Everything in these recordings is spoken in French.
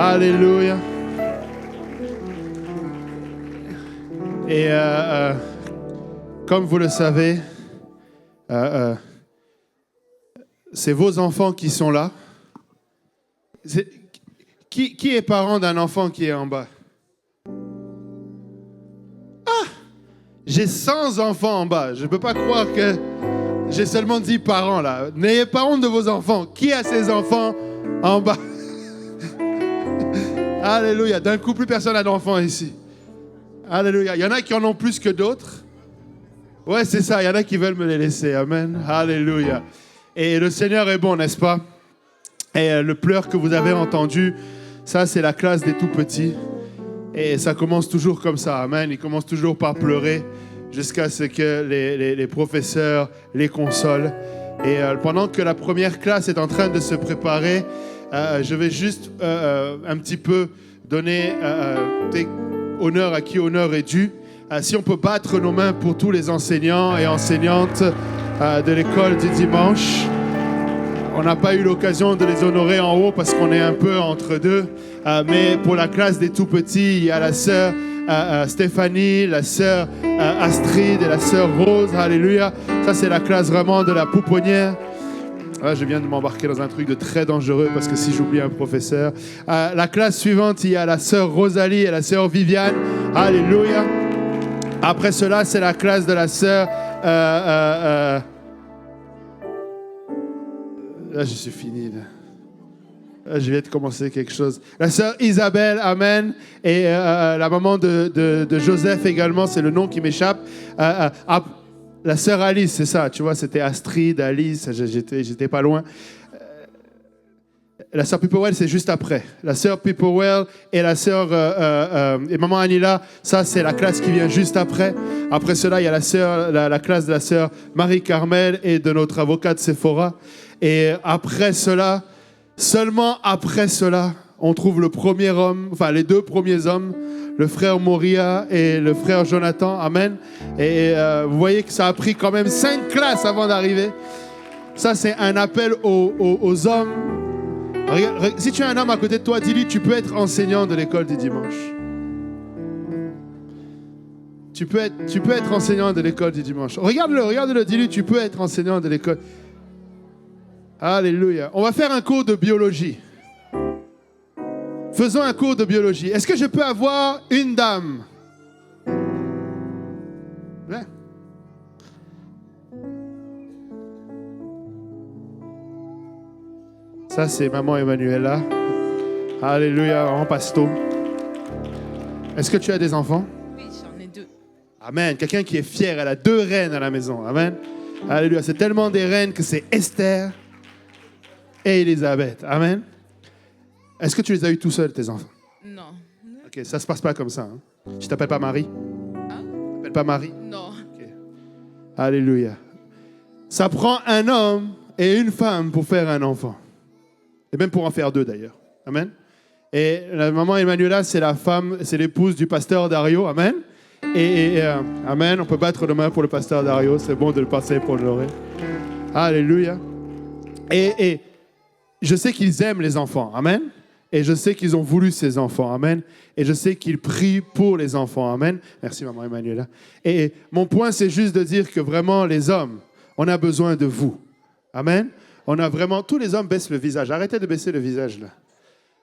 Alléluia. Et comme vous le savez, c'est vos enfants qui sont là. Qui est parent d'un enfant qui est en bas? Ah! J'ai 100 enfants en bas. Je ne peux pas croire que j'ai seulement 10 parents là. N'ayez pas honte de vos enfants. Qui a ses enfants en bas? Alléluia. D'un coup, plus personne n'a d'enfants ici. Alléluia. Il y en a qui en ont plus que d'autres. Ouais, c'est ça. Il y en a qui veulent me les laisser. Amen. Alléluia. Et le Seigneur est bon, n'est-ce pas? Et le pleur que vous avez entendu, ça, c'est la classe des tout-petits. Et ça commence toujours comme ça. Amen. Ils commencent toujours par pleurer jusqu'à ce que les professeurs les consolent. Et pendant que la première classe est en train de se préparer, je vais juste un petit peu donner honneur à qui honneur est dû. Si on peut battre nos mains pour tous les enseignants et enseignantes de l'école du dimanche. On n'a pas eu l'occasion de les honorer en haut parce qu'on est un peu entre deux. Mais pour la classe des tout-petits, il y a la sœur Stéphanie, la sœur Astrid et la sœur Rose. Alléluia. Ça, c'est la classe vraiment de la pouponnière. Ah, je viens de m'embarquer dans un truc de très dangereux parce que si j'oublie un professeur. La classe suivante, il y a la sœur Rosalie et la sœur Viviane. Alléluia. Après cela, c'est la classe de la sœur... Là, je suis fini. Là. Je viens de commencer quelque chose. La sœur Isabelle, amen. Et la maman de Joseph également, c'est le nom qui m'échappe. La sœur Alice, c'est ça, tu vois, c'était Astrid, Alice, j'étais pas loin. La sœur Pipowell, c'est juste après. La sœur Pipowell et la sœur et maman Anila, ça c'est la classe qui vient juste après. Après cela, il y a la classe de la sœur Marie-Carmel et de notre avocate Sephora. Et après cela, seulement après cela, on trouve le premier homme, enfin les deux premiers hommes, le frère Moria et le frère Jonathan. Amen. Et vous voyez que ça a pris quand même 5 classes avant d'arriver. Ça, c'est un appel aux hommes. Regarde, si tu as un homme à côté de toi, dis-lui, tu peux être enseignant de l'école du dimanche. Tu peux être enseignant de l'école du dimanche. Regarde-le, dis-lui, tu peux être enseignant de l'école. Alléluia. On va faire un cours de biologie. Faisons un cours de biologie. Est-ce que je peux avoir une dame? Là. Ça, c'est maman Emmanuela. Alléluia, en pasto. Est-ce que tu as des enfants? Oui, j'en ai 2. Amen. Quelqu'un qui est fier, elle a 2 reines à la maison. Amen. Alléluia. C'est tellement des reines que c'est Esther et Elisabeth. Amen. Est-ce que tu les as eu tout seul, tes enfants? Non. Ok, ça se passe pas comme ça. Hein? Tu t'appelles pas Marie? Hein? Tu t'appelles pas Marie? Non. Okay. Alléluia. Ça prend un homme et une femme pour faire un enfant. Et même pour en faire 2 d'ailleurs. Amen. Et la maman Emmanuela, c'est la femme, c'est l'épouse du pasteur Dario. Amen. Amen. On peut battre nos mains pour le pasteur Dario. C'est bon de le passer pour l'honorer. Alléluia. Et je sais qu'ils aiment les enfants. Amen. Et je sais qu'ils ont voulu ces enfants. Amen. Et je sais qu'ils prient pour les enfants. Amen. Merci, maman Emmanuela. Et mon point, c'est juste de dire que vraiment, les hommes, on a besoin de vous. Amen. On a vraiment... Tous les hommes baissent le visage. Arrêtez de baisser le visage, là.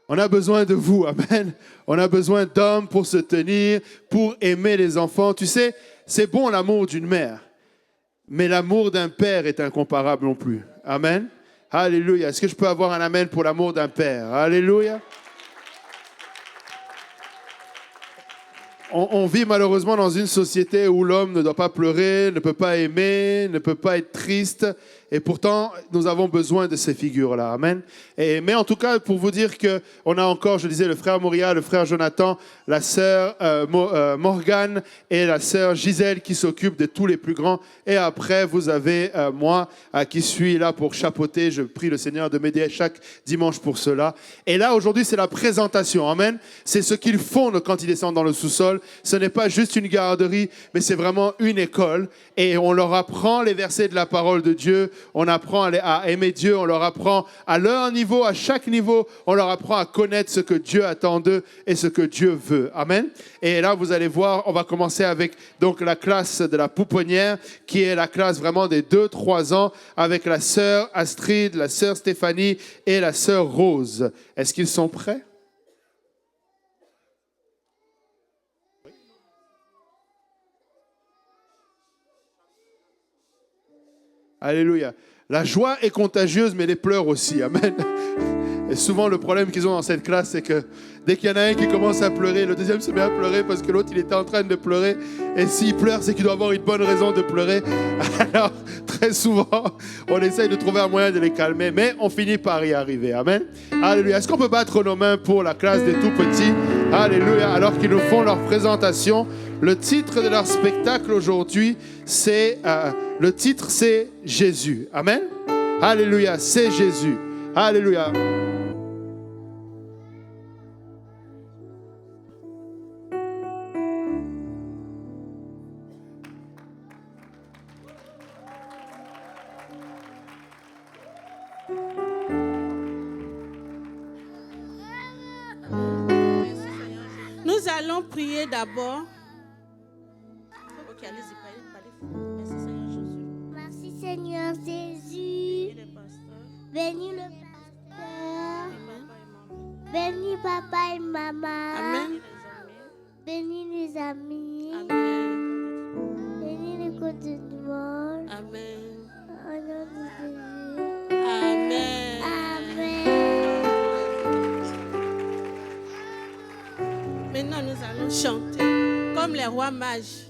On a besoin de vous. Amen. On a besoin d'hommes pour se tenir, pour aimer les enfants. Tu sais, c'est bon l'amour d'une mère. Mais l'amour d'un père est incomparable non plus. Amen. Alléluia. Est-ce que je peux avoir un amen pour l'amour d'un père? Alléluia. On vit malheureusement dans une société où l'homme ne doit pas pleurer, ne peut pas aimer, ne peut pas être triste. Et pourtant, nous avons besoin de ces figures-là. Amen. Mais en tout cas, pour vous dire qu'on a encore, je disais, le frère Moria, le frère Jonathan, la sœur Morgane et la sœur Gisèle qui s'occupent de tous les plus grands. Et après, vous avez moi qui suis là pour chapeauter. Je prie le Seigneur de m'aider chaque dimanche pour cela. Et là, aujourd'hui, c'est la présentation. Amen. C'est ce qu'ils font quand ils descendent dans le sous-sol. Ce n'est pas juste une garderie, mais c'est vraiment une école. Et on leur apprend les versets de la parole de Dieu. on apprend à aimer Dieu, on leur apprend à leur niveau, à chaque niveau, on leur apprend à connaître ce que Dieu attend d'eux et ce que Dieu veut. Amen. Et là, vous allez voir, on va commencer avec donc la classe de la pouponnière, qui est la classe vraiment des 2-3 ans, avec la sœur Astrid, la sœur Stéphanie et la sœur Rose. Est-ce qu'ils sont prêts? Alléluia. La joie est contagieuse, mais les pleurs aussi. Amen. Et souvent, le problème qu'ils ont dans cette classe, c'est que dès qu'il y en a un qui commence à pleurer, le deuxième se met à pleurer parce que l'autre, il était en train de pleurer. Et s'il pleure, c'est qu'il doit avoir une bonne raison de pleurer. Alors, très souvent, on essaye de trouver un moyen de les calmer, mais on finit par y arriver. Amen. Alléluia. Est-ce qu'on peut battre nos mains pour la classe des tout-petits? Alléluia. Alors qu'ils nous font leur présentation, le titre de leur spectacle aujourd'hui, c'est Jésus. Amen. Alléluia. C'est Jésus. Alléluia. Nous allons prier d'abord. Ok, allez-y, parlez. Merci Seigneur Jésus. Merci Seigneur Jésus. Bénis le pasteur. Bénis papa et maman. Amen. Bénis les amis. Amen. Bénis les côtes du monde. Amen. Au nom de Jésus. Amen. Amen. Maintenant, nous allons chanter comme les rois mages.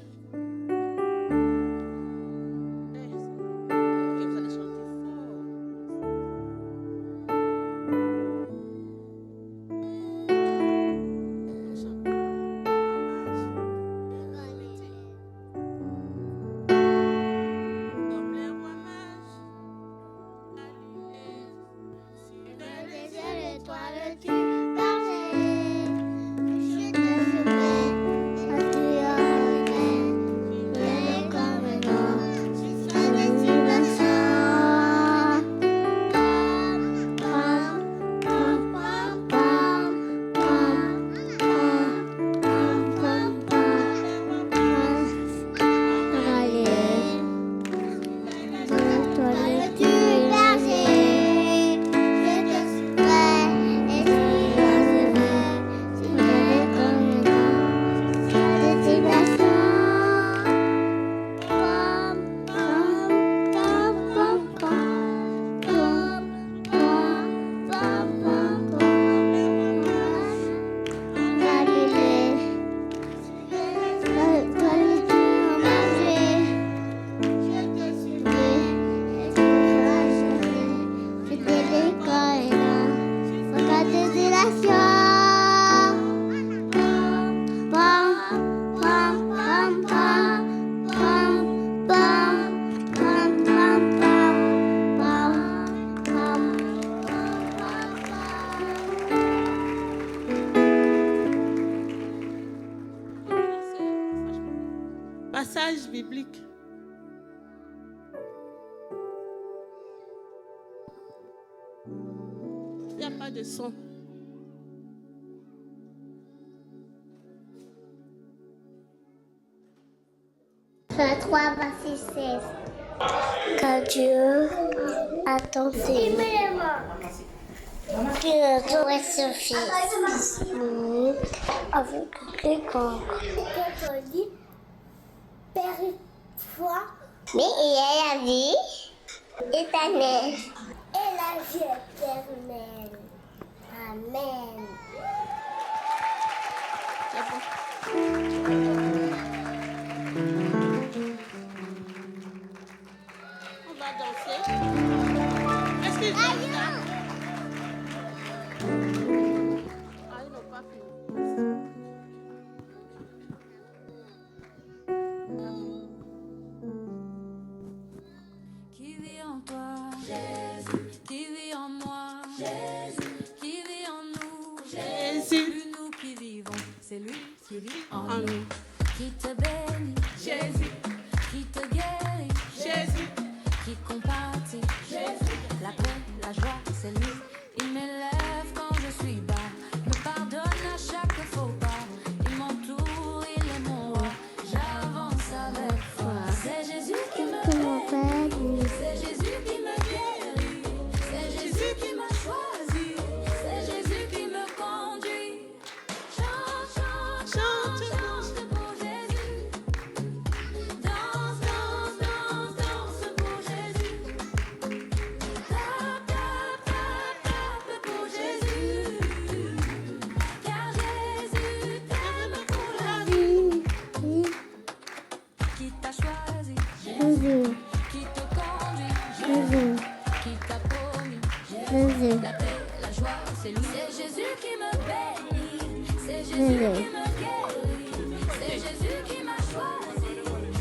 Passage biblique. Il n'y a pas de son. Fin 3, verset 16. Car Dieu a tant aimé qu'il a donné son Fils avec quiconque périphroi, mais il y a la vie éternelle et la vie éternelle. Amen. On va danser. Est-ce qu'ils dansent là? Ah, ils n'ont pas fini. Qui vit en toi, Jésus. Qui vit en moi, Jésus. Qui vit en nous, Jésus. Plus nous qui vivons, c'est lui qui vit en En nous. nous. Qui te bénit, Jésus. qui te guérit, Jésus. qui compatit, me bénit, c'est Jésus qui me guérit, c'est Jésus qui m'a choisi,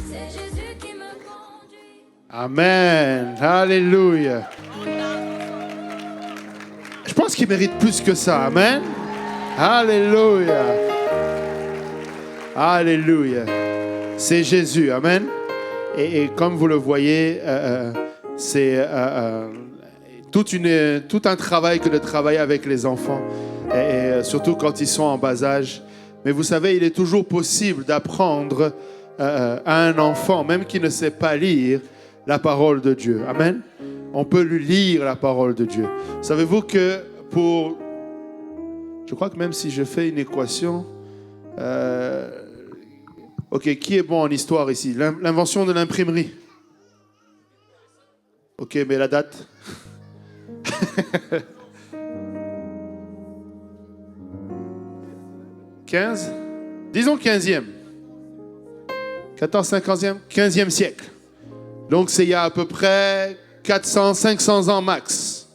c'est Jésus qui me conduit. Amen. Alléluia. Je pense qu'il mérite plus que ça. Amen. Alléluia. Alléluia. C'est Jésus. Amen. Et comme vous le voyez, c'est tout un travail que de travailler avec les enfants, et surtout quand ils sont en bas âge. Mais vous savez, il est toujours possible d'apprendre à un enfant, même qui ne sait pas lire, la parole de Dieu. Amen. On peut lui lire la parole de Dieu. Savez-vous que je crois que même si je fais une équation... Ok, qui est bon en histoire ici? L'invention de l'imprimerie. Ok, mais la date? 15? Disons 15e. 14, 50e, 15e siècle. Donc c'est il y a à peu près 400, 500 ans max.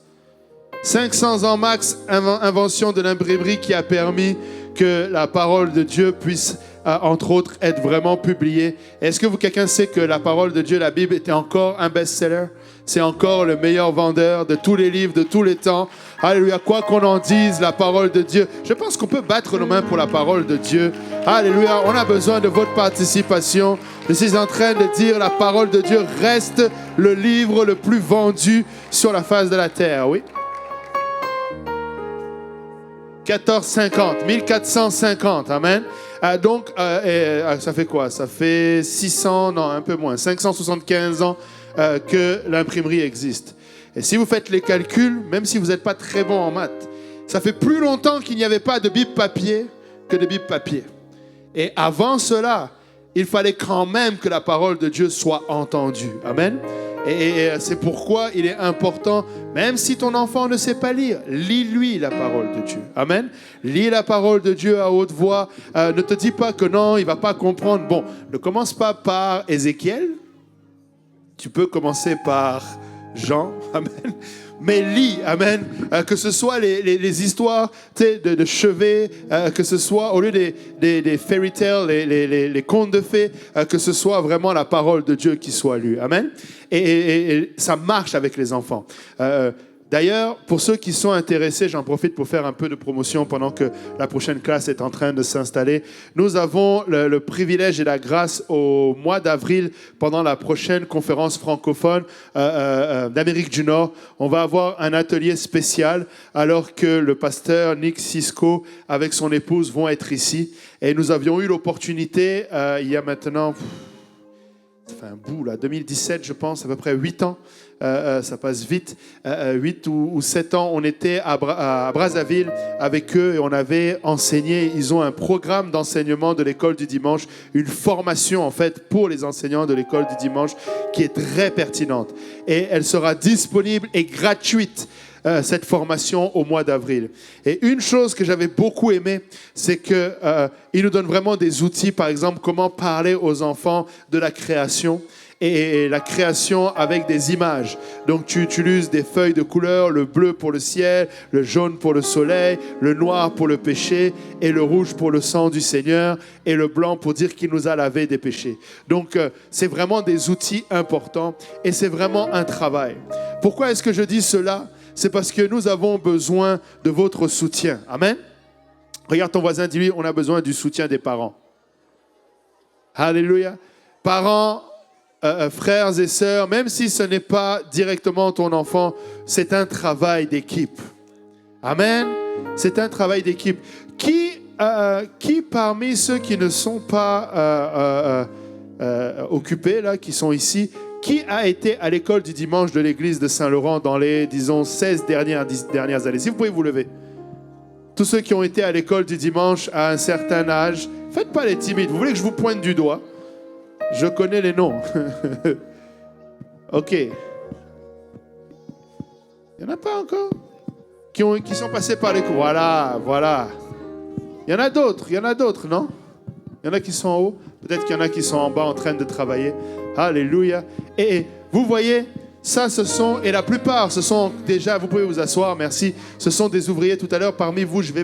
500 ans max, invention de l'imprimerie qui a permis que la parole de Dieu puisse, entre autres, être vraiment publiée. Est-ce que quelqu'un sait que la parole de Dieu, la Bible, était encore un best-seller? C'est encore le meilleur vendeur de tous les livres, de tous les temps. Alléluia. Quoi qu'on en dise, la parole de Dieu. Je pense qu'on peut battre nos mains pour la parole de Dieu. Alléluia. On a besoin de votre participation. Je suis en train de dire, la parole de Dieu reste le livre le plus vendu sur la face de la terre. Oui. 1450. Amen. Donc, ça fait quoi? Ça fait 600, non, un peu moins, 575 ans que l'imprimerie existe. Et si vous faites les calculs, même si vous n'êtes pas très bon en maths, ça fait plus longtemps qu'il n'y avait pas de Bible papier que de Bible papier. Et avant cela, il fallait quand même que la parole de Dieu soit entendue. Amen. Et c'est pourquoi il est important, même si ton enfant ne sait pas lire, lis-lui la parole de Dieu. Amen. Lis la parole de Dieu à haute voix. Ne te dis pas que non, il ne va pas comprendre. Bon, ne commence pas par Ézéchiel. Tu peux commencer par Jean. Amen. Mais lis, amen, que ce soit les histoires de chevet, que ce soit au lieu des fairy tales, les contes de fées, que ce soit vraiment la parole de Dieu qui soit lue. Amen. Et ça marche avec les enfants. D'ailleurs, pour ceux qui sont intéressés, j'en profite pour faire un peu de promotion pendant que la prochaine classe est en train de s'installer. Nous avons le privilège et la grâce au mois d'avril, pendant la prochaine conférence francophone d'Amérique du Nord. On va avoir un atelier spécial alors que le pasteur Nick Sisko avec son épouse vont être ici. Et nous avions eu l'opportunité, il y a maintenant... ça fait un bout là, 2017 je pense, à peu près 8 ans, ça passe vite, 8 ou 7 ans, on était à Brazzaville avec eux et on avait enseigné, ils ont un programme d'enseignement de l'école du dimanche, une formation en fait pour les enseignants de l'école du dimanche qui est très pertinente et elle sera disponible et gratuite. Cette formation au mois d'avril. Et une chose que j'avais beaucoup aimé, c'est qu'il nous donne vraiment des outils, par exemple, comment parler aux enfants de la création et la création avec des images. Donc tu utilises des feuilles de couleur, le bleu pour le ciel, le jaune pour le soleil, le noir pour le péché et le rouge pour le sang du Seigneur et le blanc pour dire qu'il nous a lavé des péchés. Donc c'est vraiment des outils importants et c'est vraiment un travail. Pourquoi est-ce que je dis cela? C'est parce que nous avons besoin de votre soutien. Amen. Regarde ton voisin, dis-lui, on a besoin du soutien des parents. Alléluia. Parents, frères et sœurs, même si ce n'est pas directement ton enfant, c'est un travail d'équipe. Amen. C'est un travail d'équipe. Qui parmi ceux qui ne sont pas occupés, là, qui sont ici, qui a été à l'école du dimanche de l'église de Saint-Laurent dans les, disons, 16 dernières années? Si vous pouvez vous lever. Tous ceux qui ont été à l'école du dimanche à un certain âge, faites pas les timides. Vous voulez que je vous pointe du doigt? Je connais les noms. OK. Il n'y en a pas encore qui sont passés par les cours. Voilà. Il y en a d'autres, non? Il y en a qui sont en haut. Peut-être qu'il y en a qui sont en bas en train de travailler. Alléluia. Et vous voyez, Ça, et la plupart, ce sont déjà, vous pouvez vous asseoir, merci, ce sont des ouvriers tout à l'heure. Parmi vous, je vais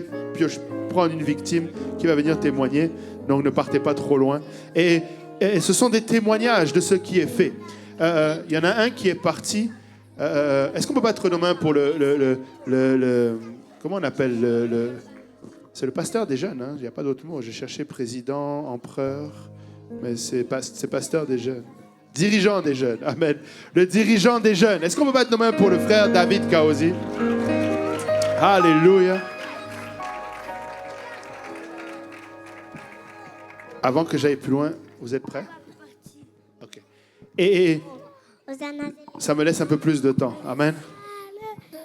prendre une victime qui va venir témoigner, donc ne partez pas trop loin. Et ce sont des témoignages de ce qui est fait. Il y en a un qui est parti. Est-ce qu'on peut battre nos mains pour comment on appelle c'est le pasteur des jeunes, hein? Il n'y a pas d'autre mot. J'ai cherché président, empereur, mais c'est pasteur des jeunes. Dirigeant des jeunes, amen. Le dirigeant des jeunes. Est-ce qu'on peut battre nos mains pour le frère David Kaosi? Alléluia. Avant que j'aille plus loin, vous êtes prêts? Ok. Et ça me laisse un peu plus de temps. Amen.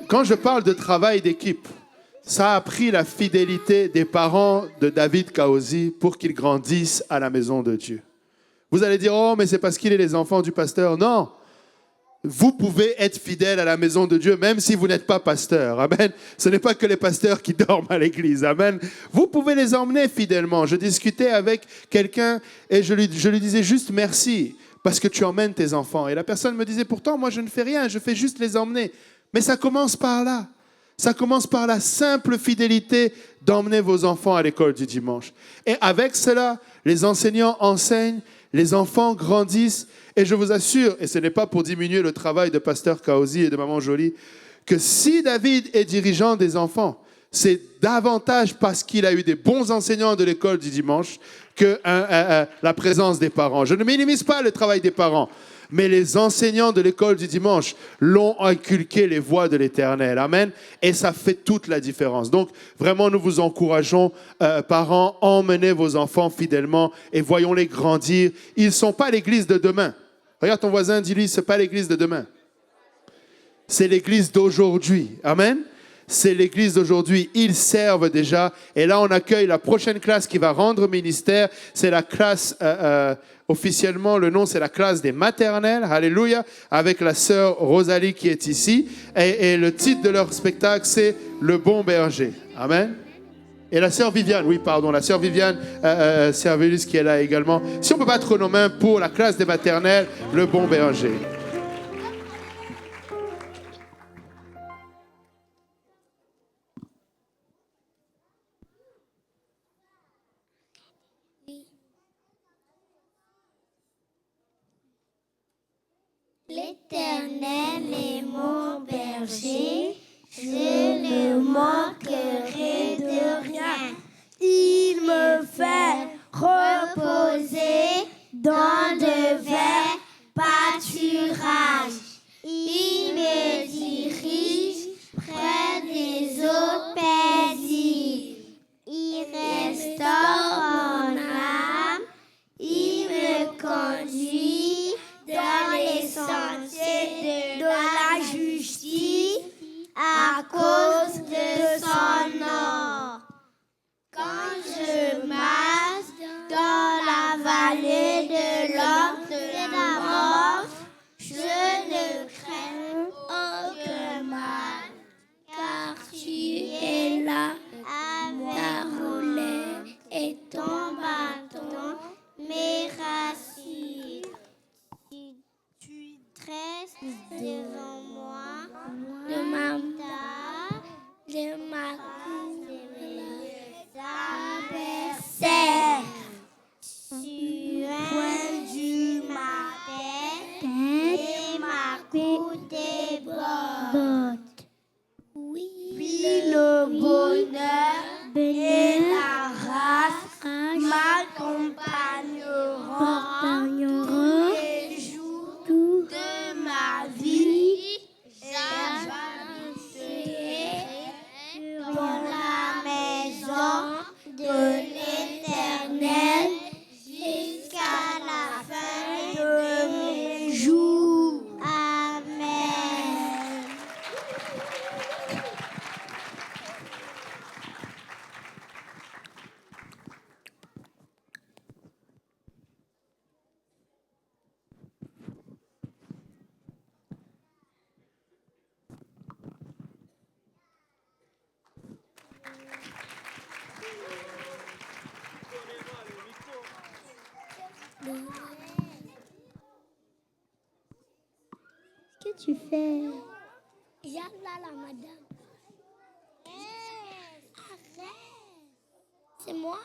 Quand je parle de travail d'équipe, ça a pris la fidélité des parents de David Kaosi pour qu'ils grandissent à la maison de Dieu. Vous allez dire, oh, mais c'est parce qu'il est les enfants du pasteur. Non. Vous pouvez être fidèle à la maison de Dieu, même si vous n'êtes pas pasteur. Amen. Ce n'est pas que les pasteurs qui dorment à l'église. Amen. Vous pouvez les emmener fidèlement. Je discutais avec quelqu'un et je lui disais juste merci parce que tu emmènes tes enfants. Et la personne me disait, pourtant, moi, je ne fais rien. Je fais juste les emmener. Mais ça commence par là. Ça commence par la simple fidélité d'emmener vos enfants à l'école du dimanche. Et avec cela, les enseignants enseignent. Les enfants grandissent et je vous assure, et ce n'est pas pour diminuer le travail de pasteur Kaosi et de maman Jolie, que si David est dirigeant des enfants, c'est davantage parce qu'il a eu des bons enseignants de l'école du dimanche que la présence des parents. Je ne minimise pas le travail des parents, mais les enseignants de l'école du dimanche l'ont inculqué les voies de l'Éternel. Amen. Et ça fait toute la différence. Donc, vraiment, nous vous encourageons, parents, emmenez vos enfants fidèlement et voyons-les grandir. Ils ne sont pas l'église de demain. Regarde ton voisin, dis-lui, ce n'est pas l'église de demain. C'est l'église d'aujourd'hui. Amen. C'est l'église d'aujourd'hui. Ils servent déjà. Et là, on accueille la prochaine classe qui va rendre ministère. C'est la classe, officiellement, le nom, c'est la classe des maternelles. Alléluia. Avec la sœur Rosalie qui est ici. Et le titre de leur spectacle, c'est Le Bon Berger. Amen. Et la sœur Viviane, la sœur Viviane Servelus qui est là également. Si on peut battre nos mains pour la classe des maternelles, Le Bon Berger. L'Éternel est mon berger, je ne manquerai de rien. Il me fait reposer dans de verts pâturages. Il me dirige près des eaux paisibles. Il restaure mon âme. Il me conduit dans les sentiers de la justice à cause de son nom. Quand je marche dans la vallée de l'ombre de la mort, je ne crains aucun mal, car tu es là, ta roulette et ton bâton, mes racines. Tu dresses devant moi de ma adversaire. Tu induis ma tête et ma cou tes bottes. Oui, le bonheur et la race m'accompagneront tous les jours de ma vie. J'habiterai dans la maison de l'Éternel jusqu'à la fin de mes jours. Amen. tu fais? Yalla la madame. Arrête. C'est moi.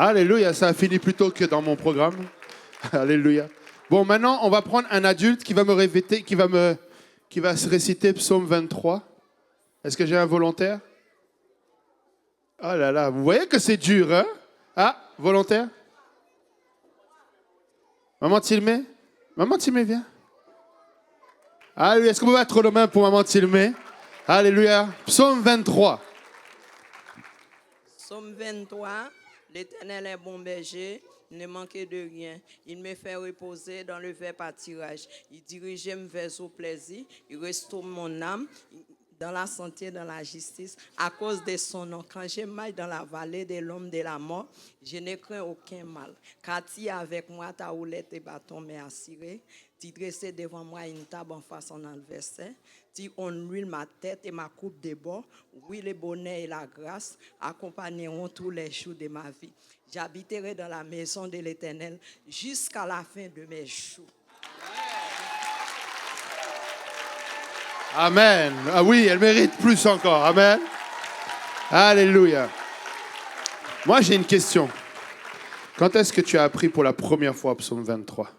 Alléluia, ça a fini plus tôt que dans mon programme. Alléluia. Bon, maintenant, on va prendre un adulte qui va me répéter, qui va se réciter Psaume 23. Est-ce que j'ai un volontaire? Oh là là, vous voyez que c'est dur, hein? Ah, volontaire? Maman Tilmé? Maman Tilmé, viens. Alléluia, est-ce qu'on peut battre nos mains pour Maman Tilmé? Alléluia. Psaume 23. Psaume 23, l'Éternel est bon berger, ne manquez de rien. Il me fait reposer dans le vert pâturage. Il dirige vers au plaisir. Il restaure mon âme dans la santé, dans la justice, à cause de son nom. Quand je marche dans la vallée de l'homme de la mort, je ne crains aucun mal. Car tu es avec moi, ta houlette et bâton m'est assuré. Tu dresses devant moi une table en face en adversaire. Tu huiles ma tête et ma coupe de bord. Oui, le bonheur et la grâce accompagneront tous les jours de ma vie. J'habiterai dans la maison de l'Éternel jusqu'à la fin de mes jours. Amen. Ah oui, elle mérite plus encore. Amen. Alléluia. Moi, j'ai une question. Quand est-ce que tu as appris pour la première fois Psaume 23?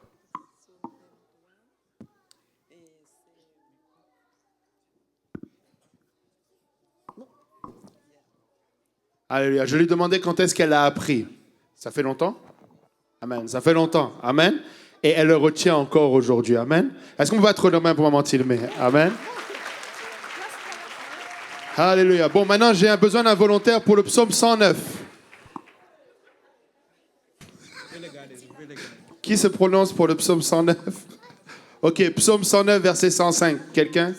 Alléluia. Je lui demandais quand est-ce qu'elle a appris. Ça fait longtemps? Amen. Ça fait longtemps. Amen. Et elle le retient encore aujourd'hui. Amen. Est-ce qu'on peut battre nos mains pour Maman Tilmé? Amen. Alléluia. Bon, maintenant, j'ai besoin d'un volontaire pour le psaume 109. Qui se prononce pour le psaume 109? Ok, psaume 109, verset 105. Quelqu'un?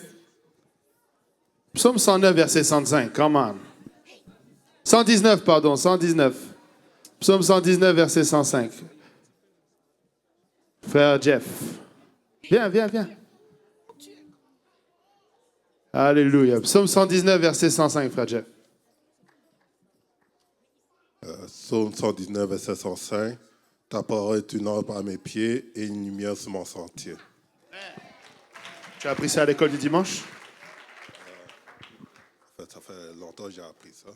Psaume 109, verset 105. Come on. 119, pardon, 119. Psaume 119, verset 105. Frère Jeff. Viens. Alléluia. Psaume 119, verset 105, frère Jeff. Psaume 119, verset 105. Ta parole est une lampe à mes pieds et une lumière sur mon sentier. Tu as appris ça à l'école du dimanche? Ça fait longtemps que j'ai appris ça.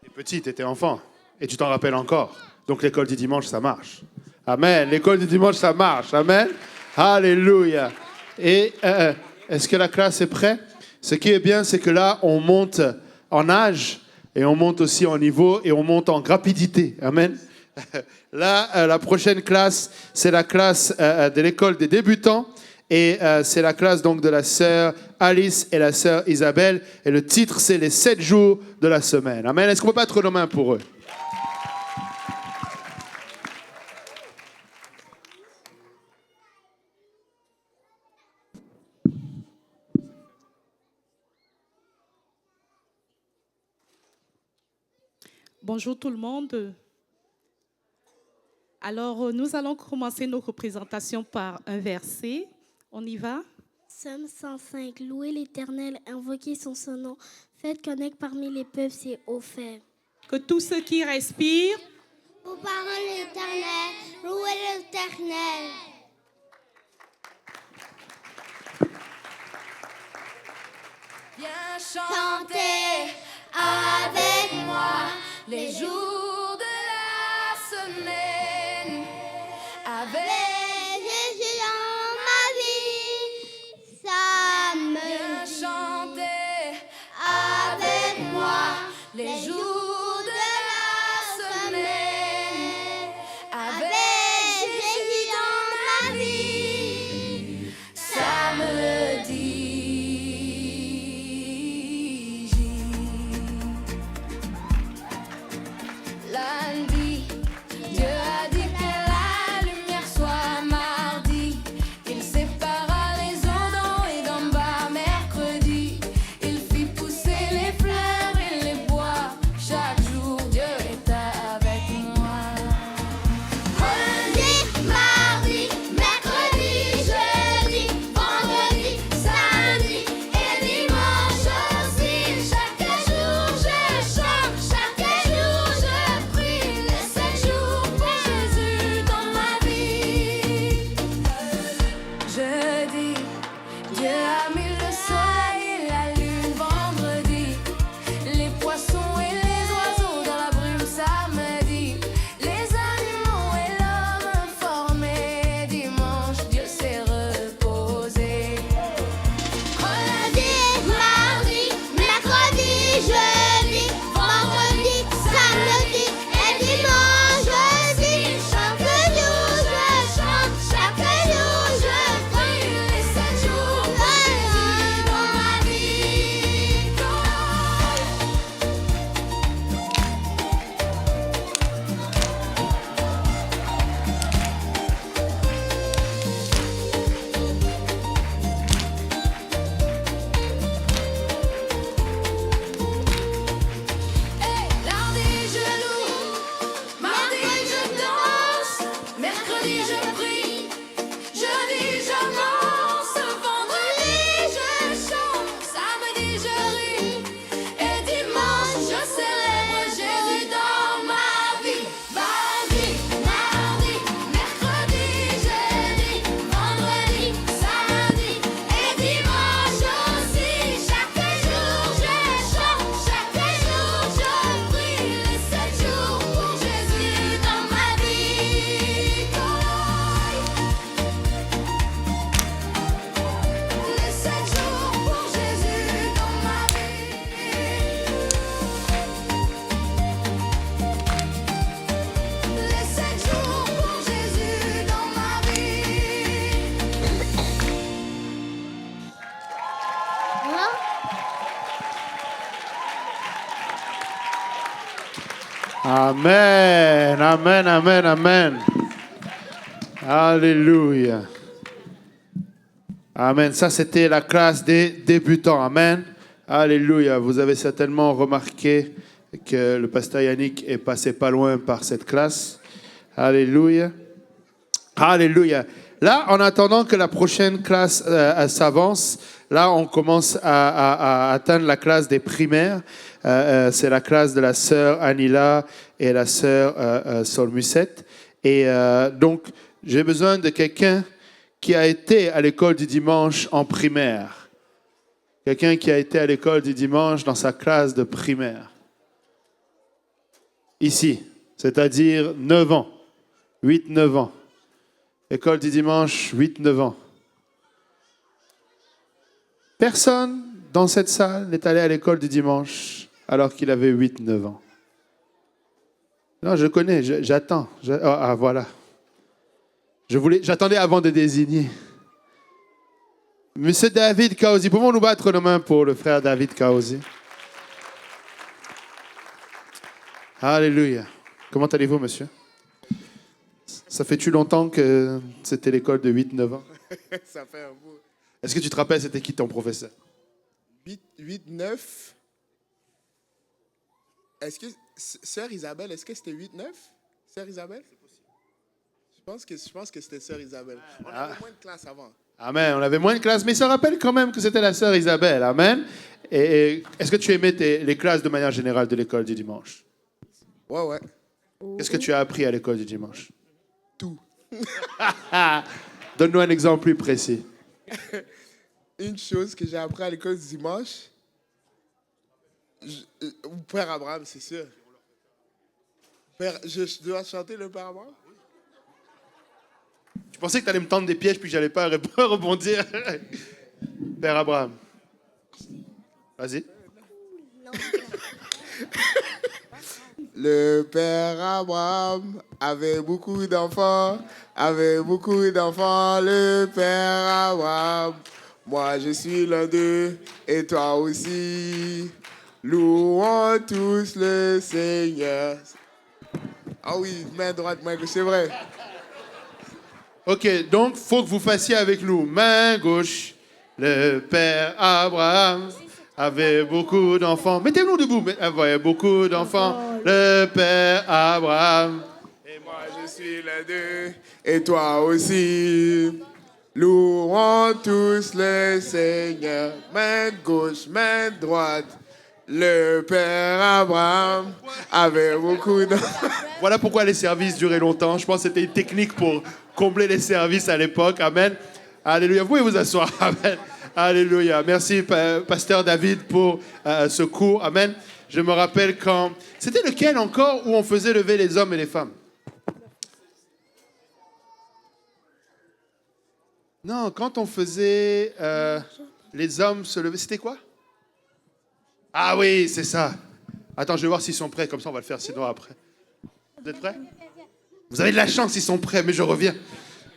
T'es petit, t'étais enfant. Et tu t'en rappelles encore. Donc l'école du dimanche, ça marche. Amen. L'école du dimanche, ça marche. Amen. Alléluia. Et est-ce que la classe est prête? Ce qui est bien, c'est que là, on monte en âge et on monte aussi en niveau et on monte en rapidité. Amen. Là, la prochaine classe, c'est la classe de l'école des débutants. Et c'est la classe donc de la sœur Alice et la sœur Isabelle. Et le titre, c'est les 7 jours de la semaine. Amen. Est-ce qu'on peut battre nos mains pour eux? Bonjour tout le monde. Alors, nous allons commencer nos représentations par un verset. On y va? Psaume 105. Louez l'Éternel, invoquez son nom. Faites connaître parmi les peuples ses hauts faits. Que tous ceux qui respirent Vos paroles l'Éternel, louez l'Éternel. Viens chanter avec moi les jours de la semaine. Avec Jésus dans ma vie, ça me viens dit. chanter avec moi les jours de la semaine. Avec Jésus dans ma vie, ça me dit. Amen, amen, amen, amen. Alléluia. Amen. Ça, c'était la classe des débutants. Amen. Alléluia. Vous avez certainement remarqué que le pasteur Yannick est passé pas loin par cette classe. Alléluia. Alléluia. Là, en attendant que la prochaine classe s'avance, là, on commence à atteindre la classe des primaires. C'est la classe de la sœur Anila et la sœur Sol Musette. Et donc, j'ai besoin de quelqu'un qui a été à l'école du dimanche en primaire. Quelqu'un qui a été à l'école du dimanche dans sa classe de primaire. Ici, c'est-à-dire 9 ans. 8-9 ans. École du dimanche, 8-9 ans. Personne dans cette salle n'est allé à l'école du dimanche alors qu'il avait 8-9 ans. Non, je connais, j'attends. Ah, voilà. J'attendais avant de désigner. Monsieur David Kaosi, pouvons nous battre nos mains pour le frère David Kaosi? Alléluia. Comment allez-vous, monsieur? Ça fait-tu longtemps que c'était l'école de 8-9 ans? Ça fait un bout. Est-ce que tu te rappelles, c'était qui ton professeur? 8, 9. Est-ce que, Sœur Isabelle, est-ce que c'était 8, 9? Sœur Isabelle? Je pense que c'était Sœur Isabelle. On avait moins de classes avant. Amen. On avait moins de classes, mais ça rappelle quand même que c'était la sœur Isabelle. Amen. Et est-ce que tu aimais les classes de manière générale de l'école du dimanche? Ouais. Qu'est-ce que tu as appris à l'école du dimanche? Tout. Donne-nous un exemple plus précis. Une chose que j'ai appris à l'école du dimanche, Père Abraham, c'est sûr. Je dois chanter le Père Abraham? Je pensais que tu allais me tendre des pièges puis que j'allais pas rebondir. Père Abraham. Vas-y. Le Père Abraham avait beaucoup d'enfants, le Père Abraham. Moi, je suis l'un d'eux, et toi aussi. Louons tous le Seigneur. Ah oui, main droite, main gauche, c'est vrai. OK, donc, il faut que vous fassiez avec nous. Main gauche, le Père Abraham avait beaucoup d'enfants. Mettez-nous debout. Avait beaucoup d'enfants, le Père Abraham. Et moi, je suis l'un d'eux, et toi aussi. Louons tous le Seigneur. Main gauche, main droite. Le Père Abraham avait beaucoup d'enfants. Voilà pourquoi les services duraient longtemps. Je pense que c'était une technique pour combler les services à l'époque. Amen. Alléluia. Vous pouvez vous asseoir. Amen. Alléluia. Merci, pasteur David, pour ce cours. Amen. Je me rappelle quand... C'était lequel encore où on faisait lever les hommes et les femmes? Non, quand on faisait les hommes se lever, c'était quoi? Ah oui, c'est ça. Attends, je vais voir s'ils sont prêts. Comme ça, on va le faire sinon après. Vous êtes prêts? Vous avez de la chance, ils sont prêts, mais je reviens.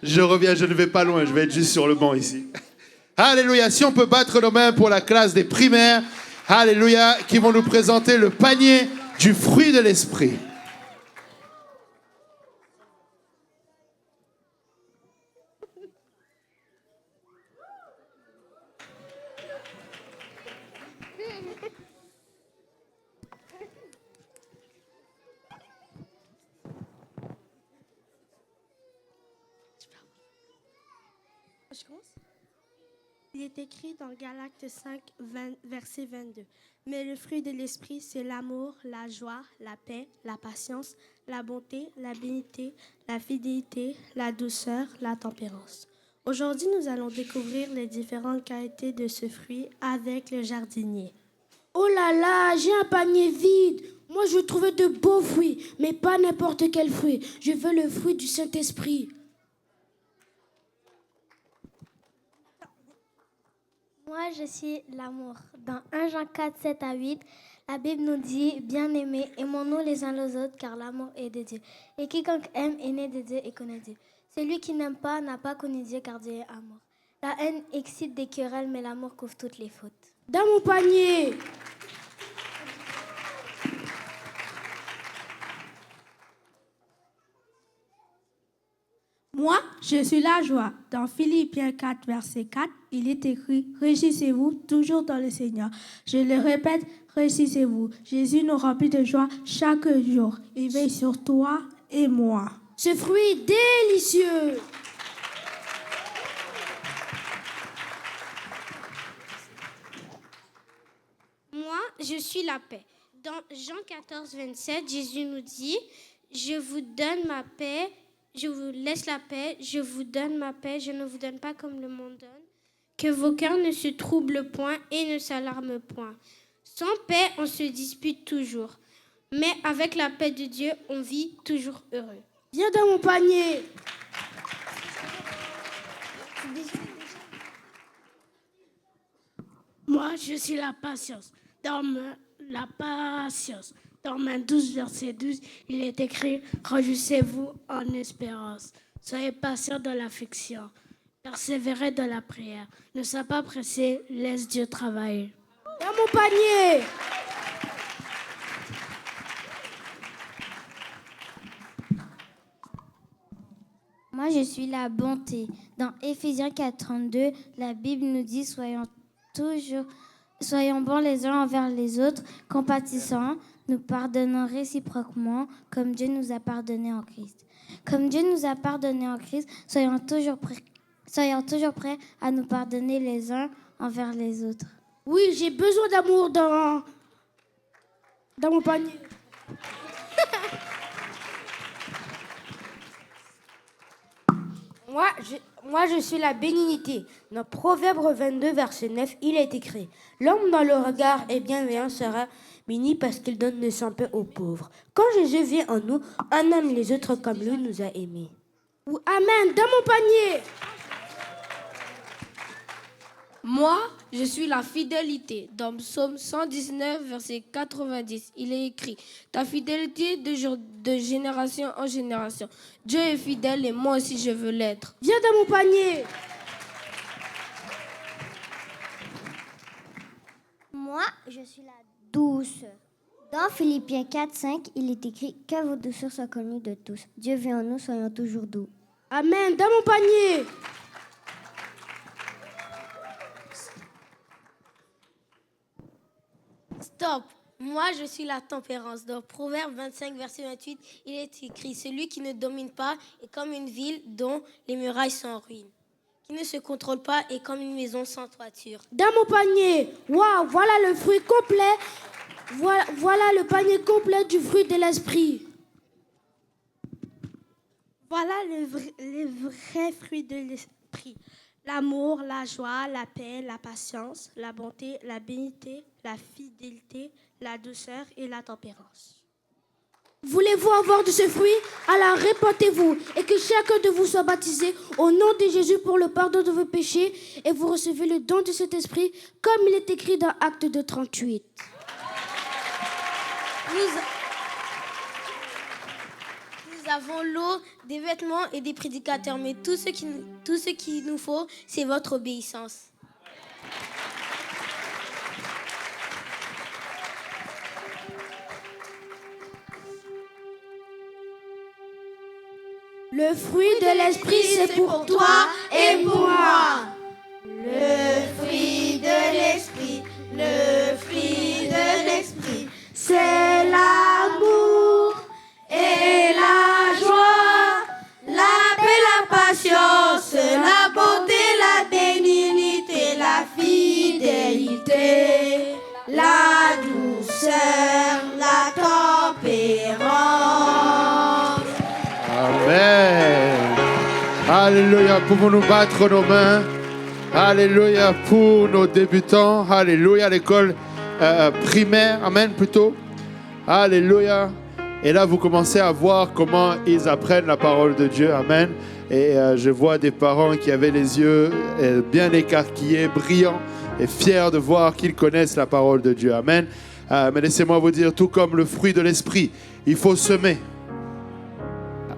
Je ne vais pas loin. Je vais être juste sur le banc ici. Alléluia. Si on peut battre nos mains pour la classe des primaires. Alléluia. Qui vont nous présenter le panier du fruit de l'esprit. Je commence? Il est écrit dans Galates 5, verset 22. Mais le fruit de l'esprit, c'est l'amour, la joie, la paix, la patience, la bonté, la bénité, la fidélité, la douceur, la tempérance. Aujourd'hui, nous allons découvrir les différentes qualités de ce fruit avec le jardinier. Oh là là, j'ai un panier vide. Moi, je veux trouver de beaux fruits, mais pas n'importe quel fruit. Je veux le fruit du Saint-Esprit. Moi, je suis l'amour. Dans 1 Jean 4, 7 à 8, la Bible nous dit, bien-aimés, aimons-nous les uns les autres, car l'amour est de Dieu. Et quiconque aime est né de Dieu et connaît Dieu. Celui qui n'aime pas n'a pas connu Dieu, car Dieu est amour. La haine excite des querelles, mais l'amour couvre toutes les fautes. Dans mon panier. Moi, je suis la joie. Dans Philippiens 4, verset 4, il est écrit « Réjouissez-vous toujours dans le Seigneur ». Je le répète, réjouissez-vous. Jésus nous remplit de joie chaque jour. Il veille sur toi et moi. Ce fruit délicieux. Moi, je suis la paix. Dans Jean 14, 27, Jésus nous dit « Je vous donne ma paix, je vous laisse la paix, je vous donne ma paix, je ne vous donne pas comme le monde donne. Que vos cœurs ne se troublent point et ne s'alarment point. Sans paix, on se dispute toujours. Mais avec la paix de Dieu, on vit toujours heureux. » Viens dans mon panier. Moi, je suis la patience. La patience. Dans Main 12, verset 12, il est écrit « Réjouissez-vous en espérance. Soyez patients dans l'affliction. Persévérez dans la prière. Ne soyez pas pressés, laisse Dieu travailler. » Dans mon panier. Moi, je suis la bonté. Dans Éphésiens 4:32, la Bible nous dit soyons bons les uns envers les autres, compatissants, nous pardonnons réciproquement, comme Dieu nous a pardonné en Christ. Comme Dieu nous a pardonné en Christ, soyons toujours prêts à nous pardonner les uns envers les autres. Oui, j'ai besoin d'amour dans mon panier. Moi, je suis la bénignité. Dans Proverbe 22, verset 9, il est écrit « L'homme dans le regard et bienveillant sera béni parce qu'il donne de son pain aux pauvres. Quand Jésus vient en nous, on aime les autres comme lui nous a aimés. » Amen, dans mon panier. Moi, je suis la fidélité. Dans Psaume 119, verset 90, il est écrit « Ta fidélité de génération en génération. Dieu est fidèle et moi aussi je veux l'être. » Viens dans mon panier. Moi, je suis la douce. Dans Philippiens 4:5, il est écrit « Que vos douceurs soient connues de tous. Dieu vient en nous, soyons toujours doux. » Amen, dans mon panier. Stop! Moi, je suis la tempérance. Dans Proverbe 25, verset 28, il est écrit « Celui qui ne domine pas est comme une ville dont les murailles sont en ruine. Qui ne se contrôle pas est comme une maison sans toiture. » Dans mon panier. Waouh, voilà le fruit complet. Voilà le panier complet du fruit de l'esprit. Voilà les vrais fruits de l'esprit. L'amour, la joie, la paix, la patience, la bonté, la bénité, la fidélité, la douceur et la tempérance. Voulez-vous avoir de ce fruit? Alors répandez-vous et que chacun de vous soit baptisé au nom de Jésus pour le pardon de vos péchés et vous recevez le don de cet esprit comme il est écrit dans Actes 2:38. Nous avons l'eau, des vêtements et des prédicateurs, mais tout ce qu'il nous faut, c'est votre obéissance. Le fruit de l'esprit, c'est pour toi et pour moi. Le fruit de l'esprit, le fruit de l'esprit, c'est l'amour et la joie, la paix, la patience, la bonté, la bénignité, la fidélité, la douceur, la tempérance. Amen. Alléluia. Pouvons-nous battre nos mains? Alléluia pour nos débutants. Alléluia. L'école primaire. Amen plutôt. Alléluia. Et là, vous commencez à voir comment ils apprennent la parole de Dieu. Amen. Et je vois des parents qui avaient les yeux bien écarquillés, brillants et fiers de voir qu'ils connaissent la parole de Dieu. Amen. Mais laissez-moi vous dire, tout comme le fruit de l'esprit, il faut semer.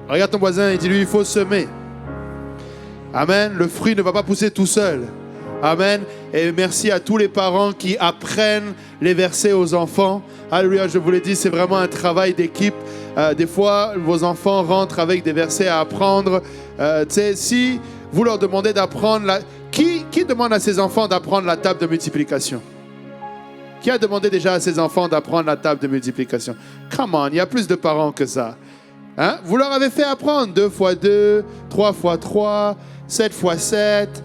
Regarde ton voisin et dis-lui, il faut semer. Amen. Le fruit ne va pas pousser tout seul. Amen. Et merci à tous les parents qui apprennent les versets aux enfants. Alléluia, je vous l'ai dit, c'est vraiment un travail d'équipe. Des fois, vos enfants rentrent avec des versets à apprendre. Si vous leur demandez d'apprendre... Qui demande à ses enfants d'apprendre la table de multiplication? Qui a demandé déjà à ses enfants d'apprendre la table de multiplication? Come on, il y a plus de parents que ça. Hein? Vous leur avez fait apprendre 2 x 2, 3 x 3, 7 x 7.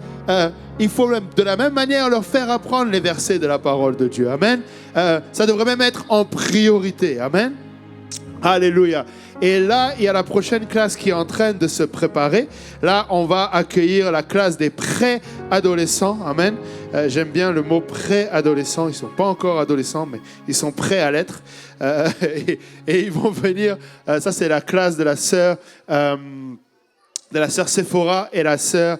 Il faut même, de la même manière leur faire apprendre les versets de la parole de Dieu. Amen. Ça devrait même être en priorité. Amen. Alléluia. Et là, il y a la prochaine classe qui est en train de se préparer. Là, on va accueillir la classe des pré-adolescents. Amen. J'aime bien le mot pré-adolescents. Ils ne sont pas encore adolescents, mais ils sont prêts à l'être. Et ils vont venir. Ça, c'est la classe de la sœur Séphora et la sœur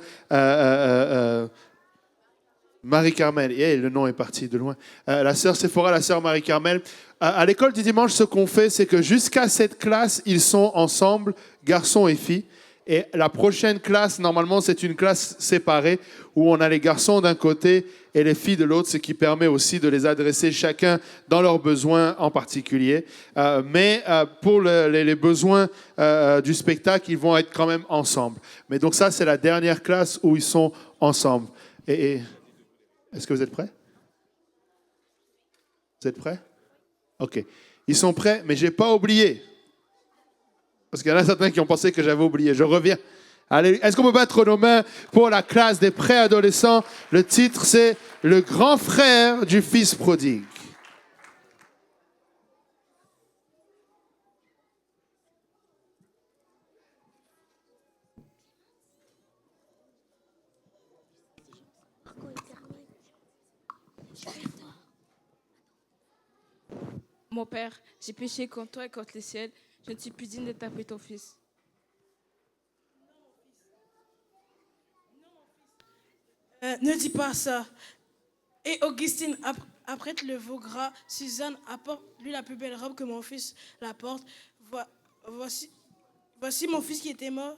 Marie-Carmel. Le nom est parti de loin. La sœur Séphora, la sœur Marie-Carmel. À l'école du dimanche, ce qu'on fait, c'est que jusqu'à cette classe, ils sont ensemble, garçons et filles. Et la prochaine classe, normalement, c'est une classe séparée où on a les garçons d'un côté et les filles de l'autre, ce qui permet aussi de les adresser chacun dans leurs besoins en particulier. Mais pour les besoins du spectacle, ils vont être quand même ensemble. Mais donc ça, c'est la dernière classe où ils sont ensemble. Et est-ce que vous êtes prêts? Vous êtes prêts? OK. Ils sont prêts, mais je n'ai pas oublié. Parce qu'il y en a certains qui ont pensé que j'avais oublié. Je reviens. Allez, est-ce qu'on peut battre nos mains pour la classe des préadolescents? Le titre, c'est « Le grand frère du fils prodigue ». Mon père, j'ai péché contre toi et contre le ciel. Je ne suis plus digne de t'appeler ton fils. Ne dis pas ça. Et Augustine, apprête le veau gras. Suzanne, apporte-lui la plus belle robe que mon fils la porte. Voici mon fils qui était mort.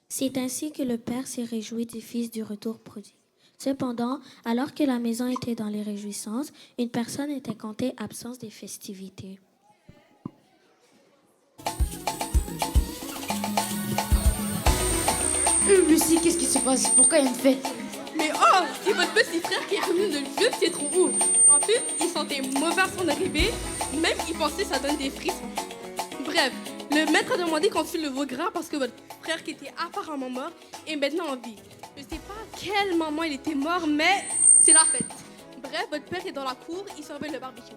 C'est ainsi que le Père s'est réjoui du Fils du retour prodigue. Cependant, alors que la maison était dans les réjouissances, une personne était comptée absence des festivités. Lucie, qu'est-ce qui se passe? Pourquoi il y a une fête? Mais oh, c'est votre petit frère qui est revenu de je ne sais trop où. En plus, il sentait mauvais à son arrivée. Même il pensait que ça donne des frissons. Bref, le maître a demandé qu'on tue le veau gras parce que votre frère qui était apparemment mort est maintenant en vie. Je ne sais pas à quel moment il était mort, mais c'est la fête. Bref, votre père est dans la cour, il surveille le barbecue.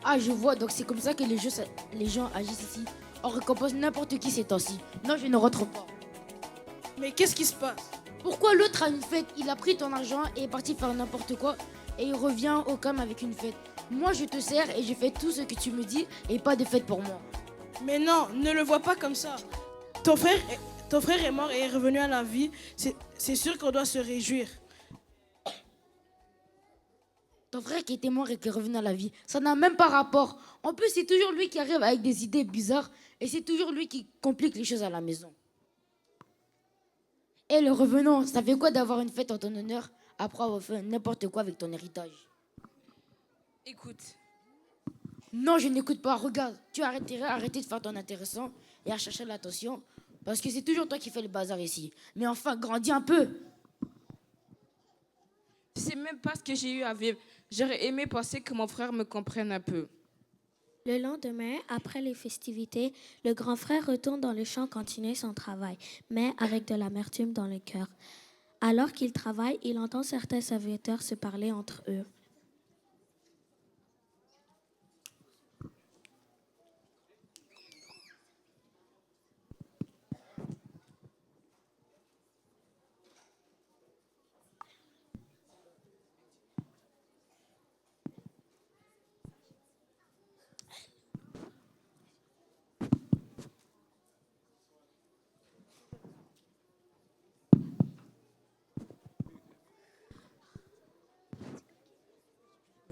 Ah, je vois, donc c'est comme ça que les gens agissent ici. On récompense n'importe qui ces temps-ci. Non, je ne rentre pas. Mais qu'est-ce qui se passe? Pourquoi l'autre a une fête? Il a pris ton argent et est parti faire n'importe quoi et il revient au calme avec une fête. Moi, je te sers et je fais tout ce que tu me dis et pas de fête pour moi. Mais non, ne le vois pas comme ça. Ton frère est mort et est revenu à la vie. C'est sûr qu'on doit se réjouir. Ton frère qui était mort et qui est revenu à la vie, ça n'a même pas rapport. En plus, c'est toujours lui qui arrive avec des idées bizarres et c'est toujours lui qui complique les choses à la maison. Et le revenant, ça fait quoi d'avoir une fête en ton honneur après avoir fait n'importe quoi avec ton héritage? Écoute. Non, je n'écoute pas. Regarde, tu as arrêté de faire ton intéressant et à chercher l'attention parce que c'est toujours toi qui fais le bazar ici. Mais enfin, grandis un peu. Tu sais même pas ce que j'ai eu à vivre. J'aurais aimé penser que mon frère me comprenne un peu. Le lendemain, après les festivités, le grand frère retourne dans le champ continuer son travail, mais avec de l'amertume dans le cœur. Alors qu'il travaille, il entend certains serviteurs se parler entre eux.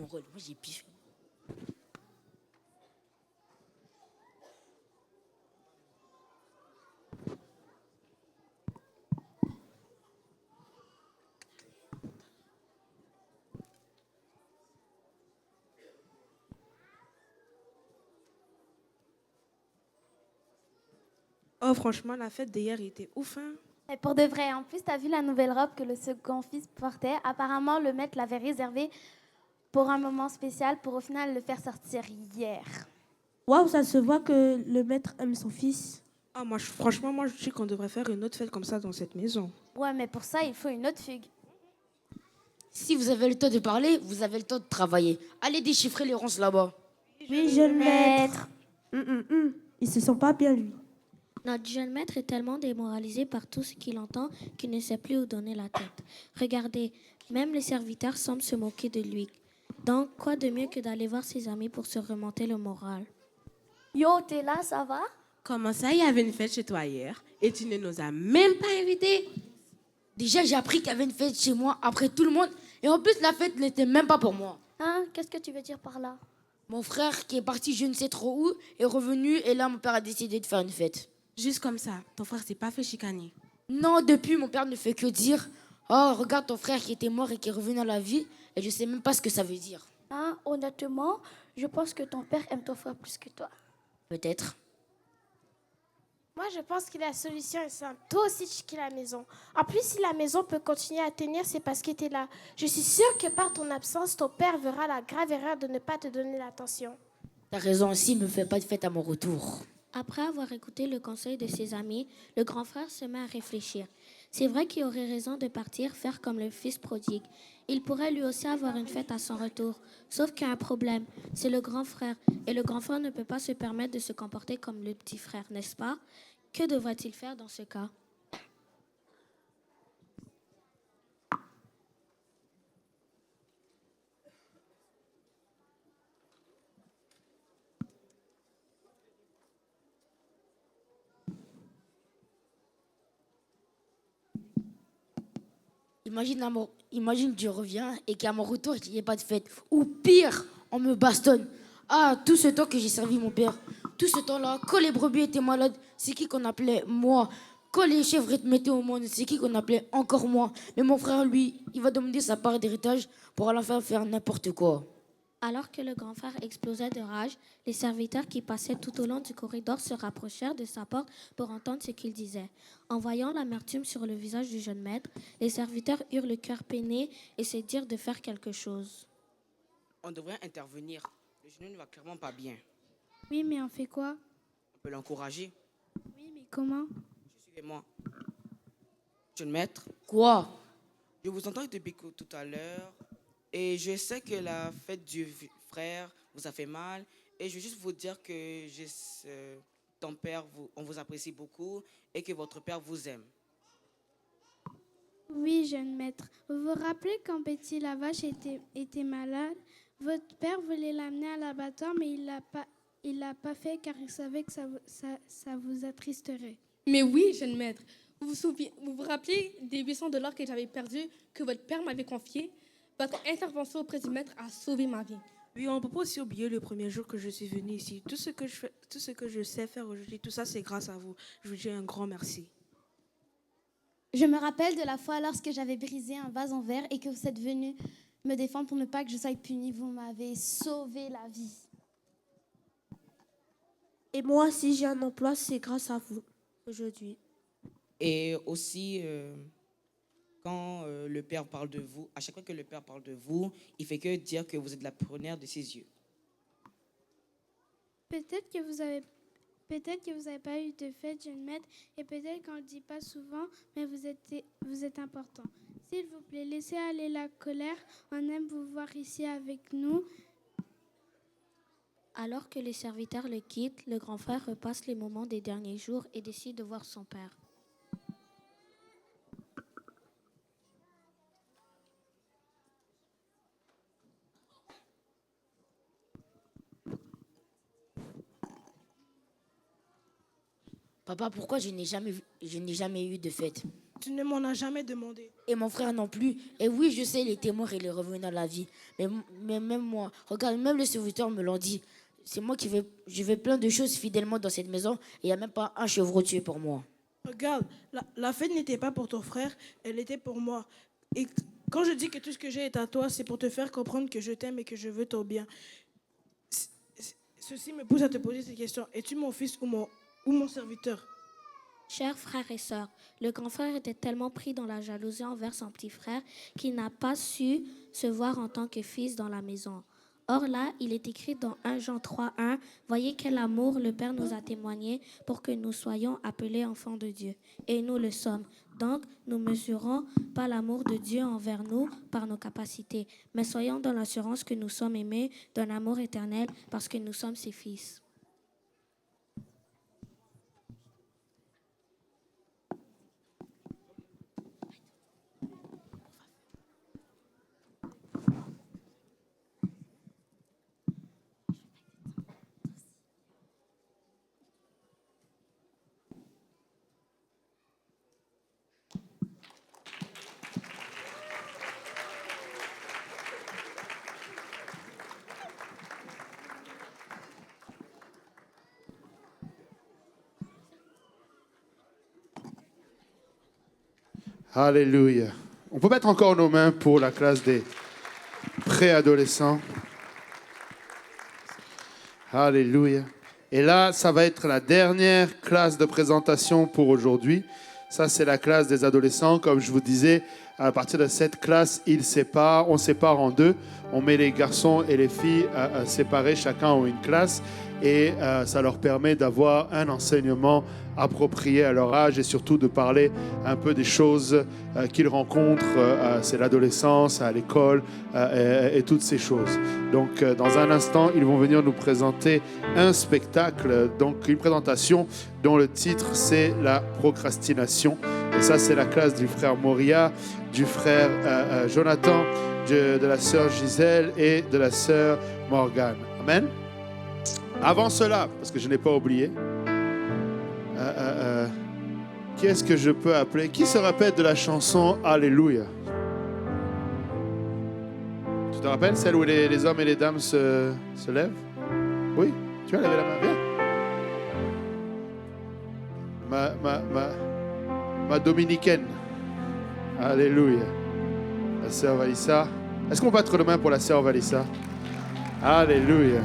rôle. Moi, j'ai piffé. Oh, franchement, la fête d'hier était ouf, hein? Et pour de vrai, en plus, t'as vu la nouvelle robe que le second fils portait? Apparemment, le maître l'avait réservée pour un moment spécial pour au final le faire sortir hier. Waouh, ça se voit que le maître aime son fils. Ah, moi, franchement, moi, je dis qu'on devrait faire une autre fête comme ça dans cette maison. Ouais, mais pour ça, il faut une autre fugue. Si vous avez le temps de parler, vous avez le temps de travailler. Allez déchiffrer les ronces là-bas. Oui, jeune maître. Il se sent pas bien, lui. Notre jeune maître est tellement démoralisé par tout ce qu'il entend qu'il ne sait plus où donner la tête. Regardez, même les serviteurs semblent se moquer de lui. Donc, quoi de mieux que d'aller voir ses amis pour se remonter le moral? Yo, t'es là, ça va? Comment ça, il y avait une fête chez toi hier et tu ne nous as même pas invités? Déjà, j'ai appris qu'il y avait une fête chez moi après tout le monde. Et en plus, la fête n'était même pas pour moi. Hein? Qu'est-ce que tu veux dire par là? Mon frère, qui est parti je ne sais trop où, est revenu et là, mon père a décidé de faire une fête. Juste comme ça, ton frère s'est pas fait chicaner? Non, depuis, mon père ne fait que dire « Oh, regarde ton frère qui était mort et qui est revenu à la vie. » Et je sais même pas ce que ça veut dire. Hein? Honnêtement, je pense que ton père aime ton frère plus que toi. Peut-être. Moi, je pense que la solution est simple. Toi aussi, tu quittes la maison. En plus, si la maison peut continuer à tenir, c'est parce que tu es là. Je suis sûre que par ton absence, ton père verra la grave erreur de ne pas te donner l'attention. T'as raison aussi, me fais pas de fête à mon retour. Après avoir écouté le conseil de ses amis, le grand frère se met à réfléchir. C'est vrai qu'il aurait raison de partir faire comme le fils prodigue. Il pourrait lui aussi avoir une fête à son retour. Sauf qu'il y a un problème, c'est le grand frère. Et le grand frère ne peut pas se permettre de se comporter comme le petit frère, n'est-ce pas? Que devrait-il faire dans ce cas? Imagine que je reviens et qu'à mon retour, il n'y ait pas de fête. Ou pire, on me bastonne. Ah, tout ce temps que j'ai servi mon père, tout ce temps-là, quand les brebis étaient malades, c'est qui qu'on appelait moi? Quand les chèvres étaient mettaient au monde, c'est qui qu'on appelait encore moi? Mais mon frère, lui, il va demander sa part d'héritage pour aller faire n'importe quoi. Alors que le grand frère explosait de rage, les serviteurs qui passaient tout au long du corridor se rapprochèrent de sa porte pour entendre ce qu'il disait. En voyant l'amertume sur le visage du jeune maître, les serviteurs eurent le cœur peiné et se dirent de faire quelque chose. On devrait intervenir. Le jeune ne va clairement pas bien. Oui, mais on fait quoi? On peut l'encourager. Oui, mais comment? Suivez-moi. Jeune maître. Quoi? Je vous entends depuis tout à l'heure. Et je sais que la fête du frère vous a fait mal. Et je veux juste vous dire que ton père, on vous apprécie beaucoup et que votre père vous aime. Oui, jeune maître. Vous vous rappelez quand Betty la vache était malade? Votre père voulait l'amener à l'abattoir, mais il l'a pas fait car il savait que ça vous attristerait. Mais oui, jeune maître. Vous vous rappelez des $800 que j'avais perdus, que votre père m'avait confiés? Votre intervention auprès du maître a sauvé ma vie. Oui, on ne peut pas aussi oublier le premier jour que je suis venue ici. Tout ce que je sais faire aujourd'hui, tout ça, c'est grâce à vous. Je vous dis un grand merci. Je me rappelle de la fois lorsque j'avais brisé un vase en verre et que vous êtes venu me défendre pour ne pas que je sois punie. Vous m'avez sauvé la vie. Et moi, si j'ai un emploi, c'est grâce à vous aujourd'hui. Et aussi, quand le père parle de vous, à chaque fois que le père parle de vous, il fait que dire que vous êtes la première de ses yeux. Peut-être que vous avez pas eu de fête, jeune maître, et peut-être qu'on ne le dit pas souvent, mais vous êtes important. S'il vous plaît, laissez aller la colère. On aime vous voir ici avec nous. Alors que les serviteurs le quittent, le grand frère repasse les moments des derniers jours et décide de voir son père. Papa, pourquoi je n'ai jamais eu de fête? Tu ne m'en as jamais demandé. Et mon frère non plus. Et oui, je sais, il était mort et il est revenu dans la vie. Mais même moi, regarde, même les serviteurs me l'ont dit. C'est moi je fais plein de choses fidèlement dans cette maison et il n'y a même pas un chevreau tué pour moi. Regarde, la fête n'était pas pour ton frère, elle était pour moi. Et quand je dis que tout ce que j'ai est à toi, c'est pour te faire comprendre que je t'aime et que je veux ton bien. Ceci me pousse à te poser cette question. Es-tu mon fils ou mon serviteur? Chers frères et sœurs, le grand frère était tellement pris dans la jalousie envers son petit frère qu'il n'a pas su se voir en tant que fils dans la maison. Or là, il est écrit dans 1 Jean 3:1, « Voyez quel amour le Père nous a témoigné pour que nous soyons appelés enfants de Dieu. Et nous le sommes. Donc, nous ne mesurons pas l'amour de Dieu envers nous par nos capacités, mais soyons dans l'assurance que nous sommes aimés d'un amour éternel parce que nous sommes ses fils. » Alléluia. On peut mettre encore nos mains pour la classe des préadolescents. Alléluia. Et là, ça va être la dernière classe de présentation pour aujourd'hui. Ça, c'est la classe des adolescents. Comme je vous disais, à partir de cette classe, on sépare en deux. On met les garçons et les filles séparés, chacun en une classe. Et ça leur permet d'avoir un enseignement approprié à leur âge et surtout de parler un peu des choses qu'ils rencontrent. C'est l'adolescence, à l'école et toutes ces choses. Donc, dans un instant, ils vont venir nous présenter un spectacle, donc une présentation dont le titre, c'est la procrastination. Et ça, c'est la classe du frère Moria, du frère Jonathan, de la sœur Gisèle et de la sœur Morgane. Amen. Avant cela, parce que je n'ai pas oublié, qui est-ce que je peux appeler? Qui se rappelle de la chanson Alléluia? Tu te rappelles celle où les hommes et les dames se lèvent? Oui? Tu as levé la main? Bien. Ma dominicaine. Alléluia. La sœur Valissa. Est-ce qu'on va battre les mains pour la sœur Valissa? Alléluia.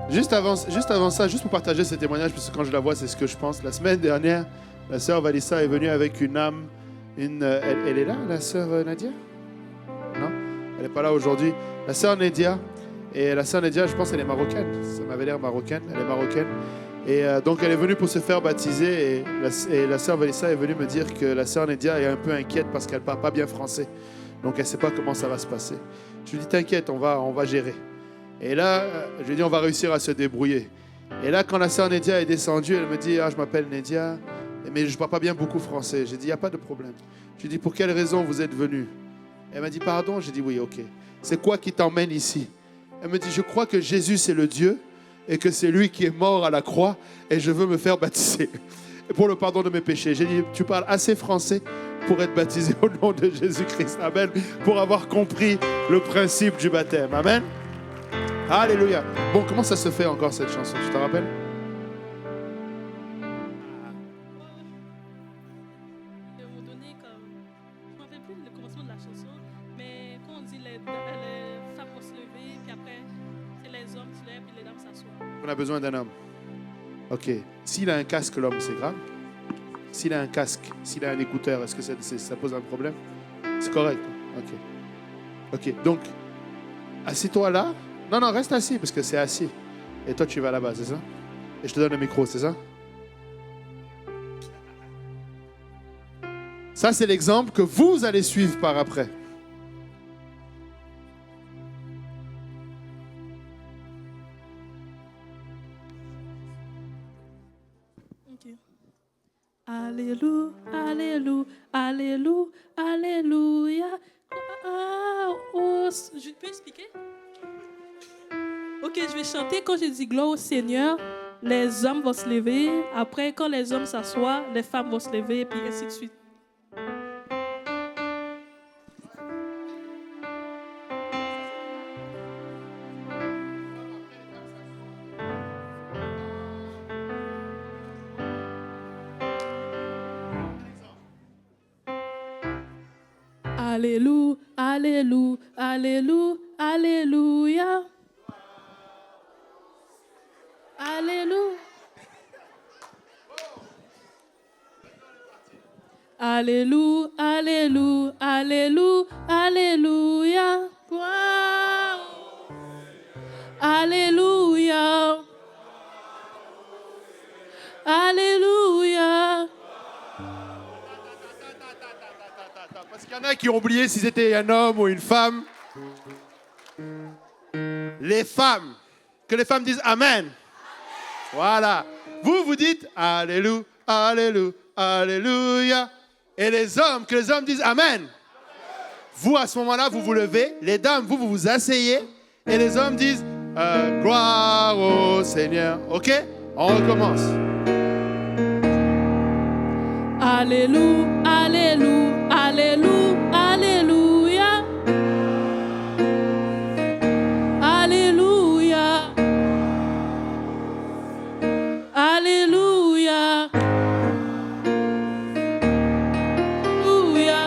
Juste avant ça, juste pour partager ce témoignage, parce que quand je la vois, c'est ce que je pense. La semaine dernière, la sœur Valissa est venue avec une âme. Elle est là, la sœur Nadia? Non? Elle n'est pas là aujourd'hui. La sœur Nadia. Et la sœur Nadia, je pense qu'elle est marocaine. Ça m'avait l'air marocaine. Elle est marocaine. Et donc, elle est venue pour se faire baptiser. Et la sœur Valissa est venue me dire que la sœur Nadia est un peu inquiète parce qu'elle ne parle pas bien français. Donc, elle ne sait pas comment ça va se passer. Je lui dis, t'inquiète, on va gérer. Et là, je lui ai dit, on va réussir à se débrouiller. Et là, quand la sœur Nédia est descendue, elle me dit, je m'appelle Nédia, mais je ne parle pas bien beaucoup français. J'ai dit, il n'y a pas de problème. Je lui ai dit, pour quelle raison vous êtes venu? Elle m'a dit, pardon. J'ai dit, oui, ok. C'est quoi qui t'emmène ici? Elle me dit, je crois que Jésus, c'est le Dieu et que c'est lui qui est mort à la croix et je veux me faire baptiser pour le pardon de mes péchés. J'ai dit, tu parles assez français pour être baptisé au nom de Jésus-Christ. Amen. Pour avoir compris le principe du baptême. Amen. Alléluia. Bon, comment ça se fait encore cette chanson? Tu te rappelles? Je vais vous donner comme... Je ne me rappelle plus le commencement de la chanson, mais quand on dit les femmes vont se lever, puis après, c'est les hommes qui se lèvent, puis les dames s'assoient. On a besoin d'un homme. Ok. S'il a un casque, l'homme, c'est grave. S'il a un casque, s'il a un écouteur, est-ce que ça pose un problème? C'est correct. Ok. Donc, assieds-toi là. Non, reste assis parce que c'est assis. Et toi, tu vas là-bas, c'est ça? Et je te donne le micro, c'est ça? Ça, c'est l'exemple que vous allez suivre par après. Ok. Alléluia, alléluia, alléluia, alléluia. Je peux expliquer? Ok, je vais chanter quand je dis gloire au Seigneur. les hommes vont se lever. Après, quand les hommes s'assoient, les femmes vont se lever, et puis ainsi de suite. Alléluia, alléluia, alléluia, alléluia. Alléluia. Alléluia, alléluia, alléluia, alléluia. Wow. Alléluia. Alléluia. Parce qu'il y en a qui ont oublié si c'était un homme ou une femme. Les femmes. Que les femmes disent Amen. Voilà. Vous dites Alléluia, Alléluia, Alléluia. Et les hommes, que les hommes disent Amen. Vous, à ce moment-là, vous vous levez. Les dames, vous vous asseyez. Et les hommes disent gloire au Seigneur. OK? On recommence. Alléluia, alléluia, alléluia, alléluia. Alléluia. Alléluia. Alléluia.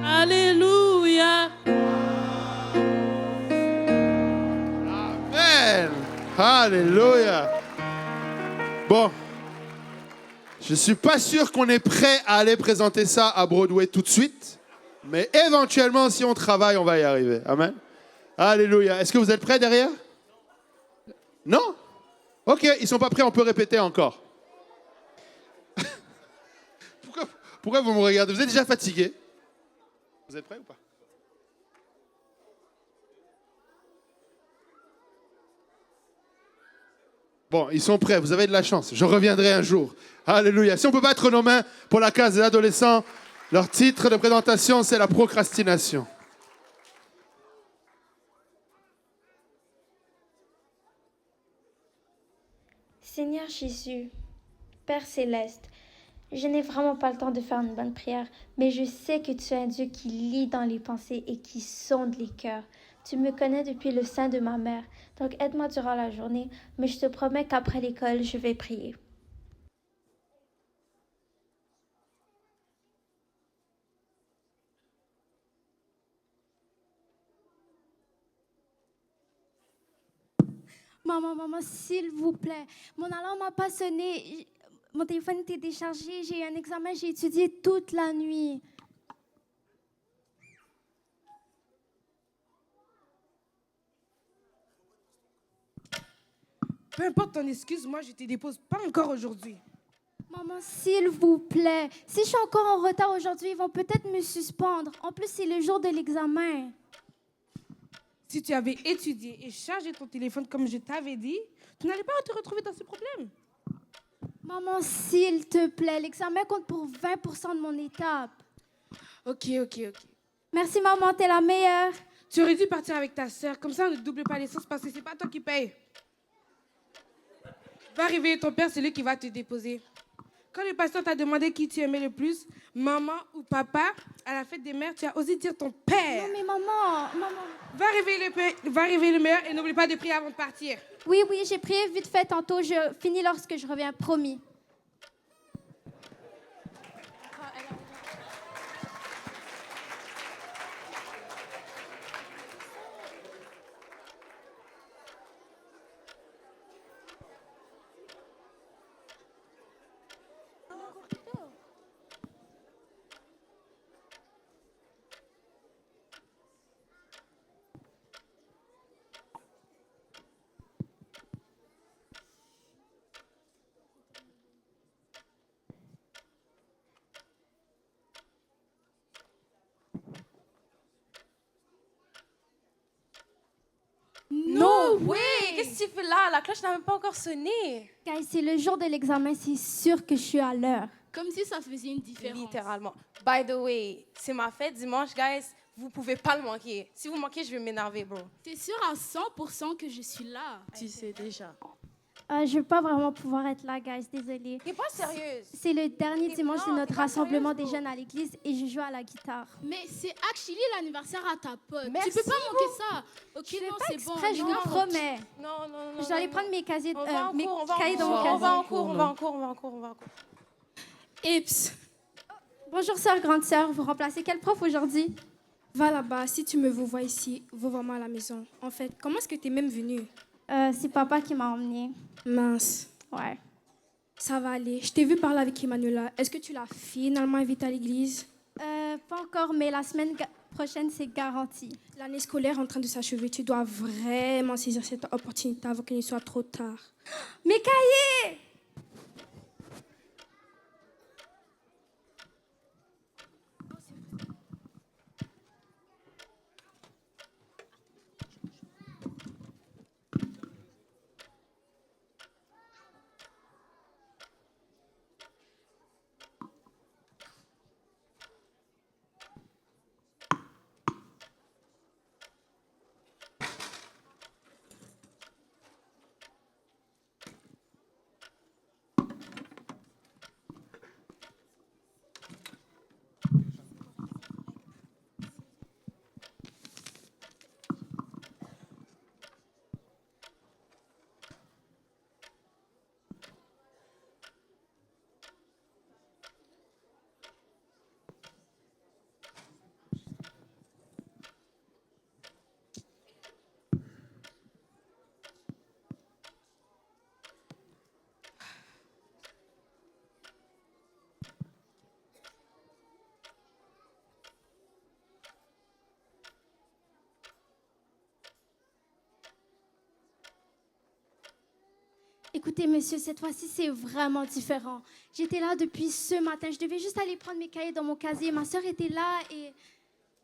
Alléluia. Amen. Alléluia. Bon. Je ne suis pas sûr qu'on est prêt à aller présenter ça à Broadway tout de suite. Mais éventuellement, si on travaille, on va y arriver. Amen. Alléluia. Est-ce que vous êtes prêts derrière? Non? OK, ils ne sont pas prêts, on peut répéter encore. Pourquoi vous me regardez? Vous êtes déjà fatigué? Vous êtes prêts ou pas? Bon, ils sont prêts, vous avez de la chance. Je reviendrai un jour. Alléluia. Si on peut battre nos mains pour la case des adolescents, leur titre de présentation, c'est la procrastination. Seigneur Jésus, Père céleste, je n'ai vraiment pas le temps de faire une bonne prière, mais je sais que tu es un Dieu qui lit dans les pensées et qui sonde les cœurs. Tu me connais depuis le sein de ma mère, donc aide-moi durant la journée, mais je te promets qu'après l'école, je vais prier. Maman, s'il vous plaît, mon alarme n'a pas sonné. Mon téléphone était déchargé, j'ai eu un examen, j'ai étudié toute la nuit. Peu importe ton excuse, moi je te dépose pas encore aujourd'hui. Maman, s'il vous plaît, si je suis encore en retard aujourd'hui, ils vont peut-être me suspendre. En plus, c'est le jour de l'examen. Si tu avais étudié et chargé ton téléphone comme je t'avais dit, tu n'allais pas te retrouver dans ce problème. Maman, s'il te plaît, l'examen compte pour 20% de mon étape. Ok. Merci, maman, t'es la meilleure. Tu aurais dû partir avec ta sœur, comme ça on ne double pas l'essence parce que c'est pas toi qui paye. Va réveiller ton père, c'est lui qui va te déposer. Quand le pasteur t'a demandé qui tu aimais le plus, maman ou papa, à la fête des mères, tu as osé dire ton père. Non, mais maman. Va réveiller le meilleur et n'oublie pas de prier avant de partir. Oui, j'ai prié vite fait tantôt. Je finis lorsque je reviens, promis. No way! Qu'est-ce que tu fais là? La cloche n'a même pas encore sonné. Guys, c'est le jour de l'examen, c'est sûr que je suis à l'heure. Comme si ça faisait une différence. Littéralement. By the way, c'est ma fête dimanche, guys. Vous pouvez pas le manquer. Si vous manquez, je vais m'énerver, bro. T'es sûr à 100% que je suis là? Tu sais déjà. Je vais pas vraiment pouvoir être là, guys. Désolée. T'es pas sérieuse. C'est le dernier dimanche de non, notre t'es pas rassemblement sérieuse, des jeunes à l'église et je joue à la guitare. Mais c'est actually l'anniversaire à ta pote. Merci, tu peux pas manquer ça. Ok, Je fais non, pas c'est bon. exprès, je vous promets. Non. Je dois aller prendre mes casiers, On va en mes cours, on va en cahiers dans mon cours, casier. on va en cours. Ips, Bonjour sœur, grande sœur. Vous remplacez quel prof aujourd'hui? va là-bas. Si tu me vois ici, va vraiment à la maison. En fait, comment est-ce que tu es même venue? C'est papa qui m'a emmenée. Mince. Ouais. Ça va aller. Je t'ai vu parler avec Emmanuela. Est-ce que tu l'as finalement invitée à l'église? Pas encore, mais la semaine prochaine, c'est garanti. L'année scolaire est en train de s'achever. Tu dois vraiment saisir cette opportunité avant qu'il ne soit trop tard. Mes cahiers! Écoutez, monsieur, cette fois-ci, c'est vraiment différent. J'étais là depuis ce matin. Je devais juste aller prendre mes cahiers dans mon casier. Ma soeur était là et...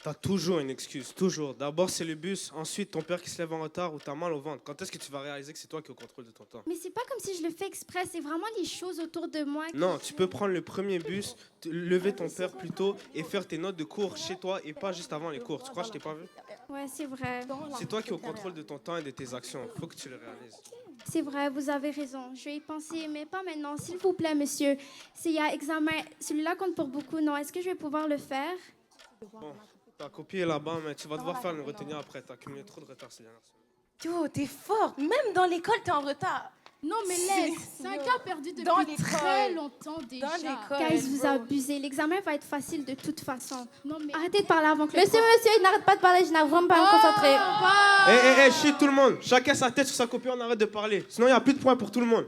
T'as toujours une excuse, toujours. D'abord, c'est le bus, ensuite ton père qui se lève en retard ou t'as mal au ventre. Quand est-ce que tu vas réaliser que c'est toi qui es au contrôle de ton temps? Mais c'est pas comme si je le fais exprès. C'est vraiment les choses autour de moi. Non, tu peux prendre le premier bus, lever ton père plus tôt et faire tes notes de cours chez toi et pas juste avant les cours. Tu crois que je t'ai pas vu? Ouais, c'est vrai. C'est toi qui es au contrôle de ton temps et de tes actions. Faut que tu le réalises. C'est vrai, vous avez raison. Je vais y penser, mais pas maintenant. S'il vous plaît, monsieur. S'il y a examen, celui-là compte pour beaucoup, non? Est-ce que je vais pouvoir le faire? Bon, ta copie est là-bas, mais tu vas devoir faire le retenir après. T'as accumulé trop de retard ces dernières semaines. Yo, t'es forte. Même dans l'école, t'es en retard. Non, mais laisse. C'est un cas perdu Dans depuis l'école. très longtemps déjà. Dans l'école. Guys, vous abusez. L'examen va être facile de toute façon. Non, mais... Arrêtez de parler avant que le Monsieur, il n'arrête pas de parler, je n'arrive vraiment pas à me concentrer. Hé, chut tout le monde. Chacun sa tête sur sa copie, on arrête de parler. Sinon, il n'y a plus de points pour tout le monde.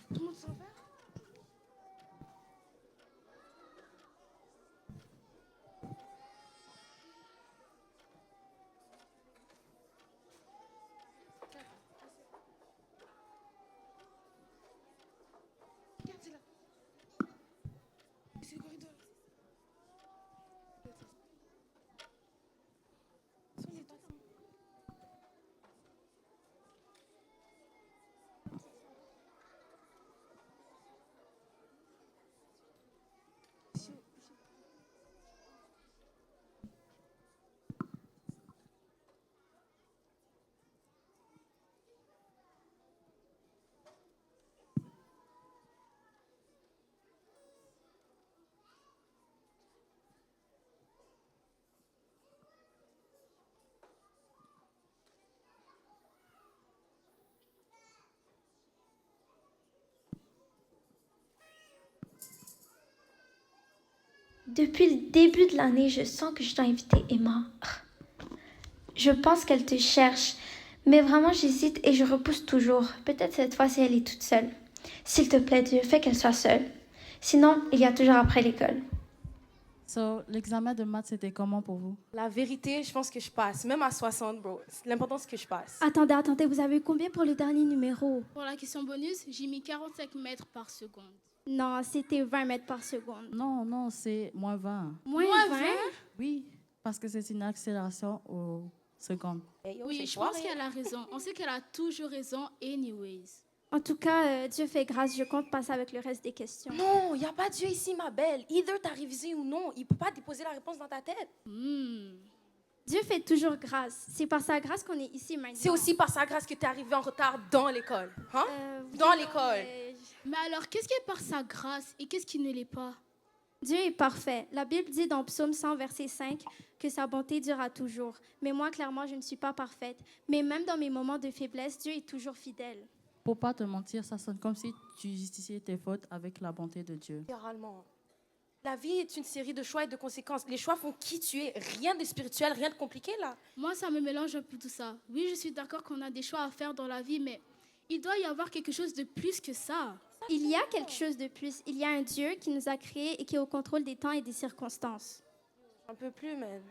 Tout le monde s'en va? Regarde, c'est là. C'est le corridor. Depuis le début de l'année, je sens que je dois inviter Emma. Je pense qu'elle te cherche, mais vraiment j'hésite et je repousse toujours. Peut-être cette fois-ci elle est toute seule. S'il te plaît, Dieu, fais qu'elle soit seule. Sinon, il y a toujours après l'école. So, l'examen de maths, c'était comment pour vous? La vérité, je pense que je passe. Même à 60, bro. L'important, c'est que je passe. Attendez, vous avez combien pour le dernier numéro? Pour la question bonus, j'ai mis 45 mètres par seconde. Non, c'était 20 mètres par seconde. Non, c'est moins 20. Moins 20? Oui, parce que c'est une accélération aux secondes. Oui, je pense qu'elle a raison. On sait qu'elle a toujours raison, anyways. En tout cas, Dieu fait grâce, je compte passer avec le reste des questions. Non, il n'y a pas Dieu ici, ma belle. Either t'as révisé ou non, il ne peut pas déposer la réponse dans ta tête. Dieu fait toujours grâce. C'est par sa grâce qu'on est ici maintenant. C'est aussi par sa grâce que tu es arrivé en retard dans l'école. Hein? Dans l'école. Mais alors, qu'est-ce qui est par sa grâce et qu'est-ce qui ne l'est pas? Dieu est parfait. La Bible dit dans Psaume 100, verset 5, que sa bonté durera toujours. Mais moi, clairement, je ne suis pas parfaite. Mais même dans mes moments de faiblesse, Dieu est toujours fidèle. Pour pas te mentir, ça sonne comme si tu justifiais tes fautes avec la bonté de Dieu. Littéralement. La vie est une série de choix et de conséquences. Les choix font qui tu es. Rien de spirituel, rien de compliqué là. Moi, ça me mélange un peu tout ça. Oui, je suis d'accord qu'on a des choix à faire dans la vie, mais il doit y avoir quelque chose de plus que ça. Il y a quelque chose de plus. Il y a un Dieu qui nous a créés et qui est au contrôle des temps et des circonstances. Un peu plus, man.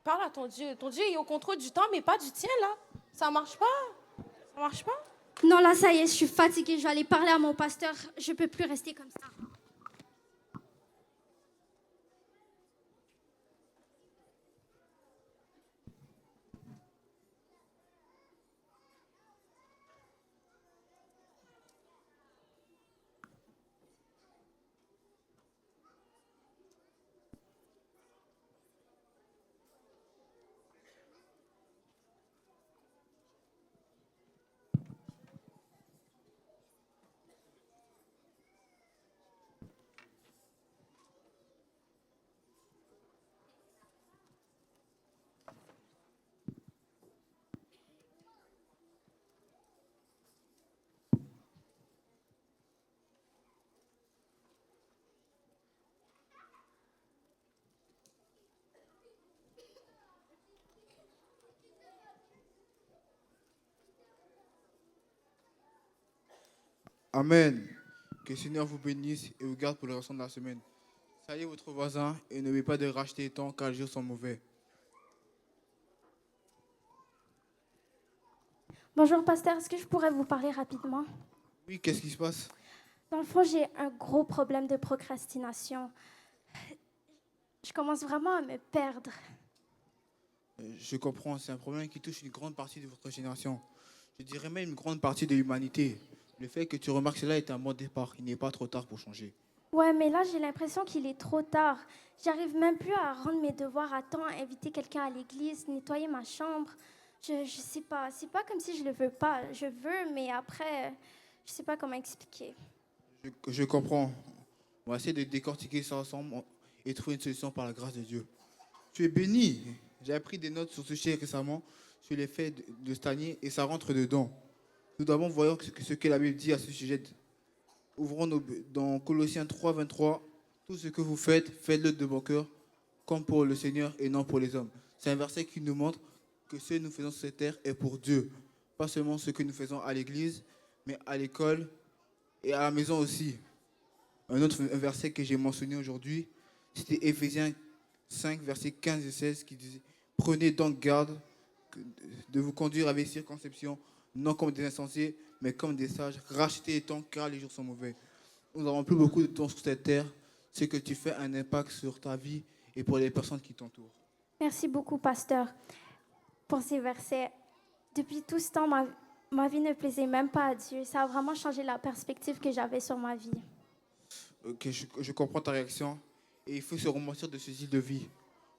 Parle à ton Dieu. Ton Dieu est au contrôle du temps, mais pas du tien, là. Ça marche pas. Ça marche pas. Non, là, ça y est, je suis fatiguée. Je vais aller parler à mon pasteur. Je peux plus rester comme ça. Amen. Que le Seigneur vous bénisse et vous garde pour le restant de la semaine. Saluez votre voisin et n'oubliez pas de racheter tant car les jours sont mauvais. Bonjour, pasteur. Est-ce que je pourrais vous parler rapidement? Oui, qu'est-ce qui se passe? Dans le fond, j'ai un gros problème de procrastination. Je commence vraiment à me perdre. Je comprends, c'est un problème qui touche une grande partie de votre génération. Je dirais même une grande partie de l'humanité. Le fait que tu remarques cela est un bon départ. Il n'est pas trop tard pour changer. Ouais, mais là, j'ai l'impression qu'il est trop tard. J'arrive même plus à rendre mes devoirs à temps, inviter quelqu'un à l'église, nettoyer ma chambre. Je sais pas. C'est pas comme si je le veux pas. Je veux, mais après, je sais pas comment expliquer. Je comprends. On va essayer de décortiquer ça ensemble et trouver une solution par la grâce de Dieu. Tu es béni. J'ai appris des notes sur ce sujet récemment, sur l'effet de stagner, et ça rentre dedans. Tout d'abord, voyons ce que la Bible dit à ce sujet. Ouvrons dans Colossiens 3, 23. Tout ce que vous faites, faites-le de bon cœur, comme pour le Seigneur et non pour les hommes. C'est un verset qui nous montre que ce que nous faisons sur cette terre est pour Dieu. Pas seulement ce que nous faisons à l'église, mais à l'école et à la maison aussi. Un autre verset que j'ai mentionné aujourd'hui, c'était Éphésiens 5, versets 15 et 16, qui disait « Prenez donc garde de vous conduire avec circonception, non comme des insensés, mais comme des sages, rachetés étant car les jours sont mauvais. » Nous n'avons plus beaucoup de temps sur cette terre. Ce que tu fais a un impact sur ta vie et pour les personnes qui t'entourent. Merci beaucoup, pasteur, pour ces versets. Depuis tout ce temps, ma vie ne plaisait même pas à Dieu. Ça a vraiment changé la perspective que j'avais sur ma vie. Ok, je comprends ta réaction. Et il faut se remonter de ce style de vie.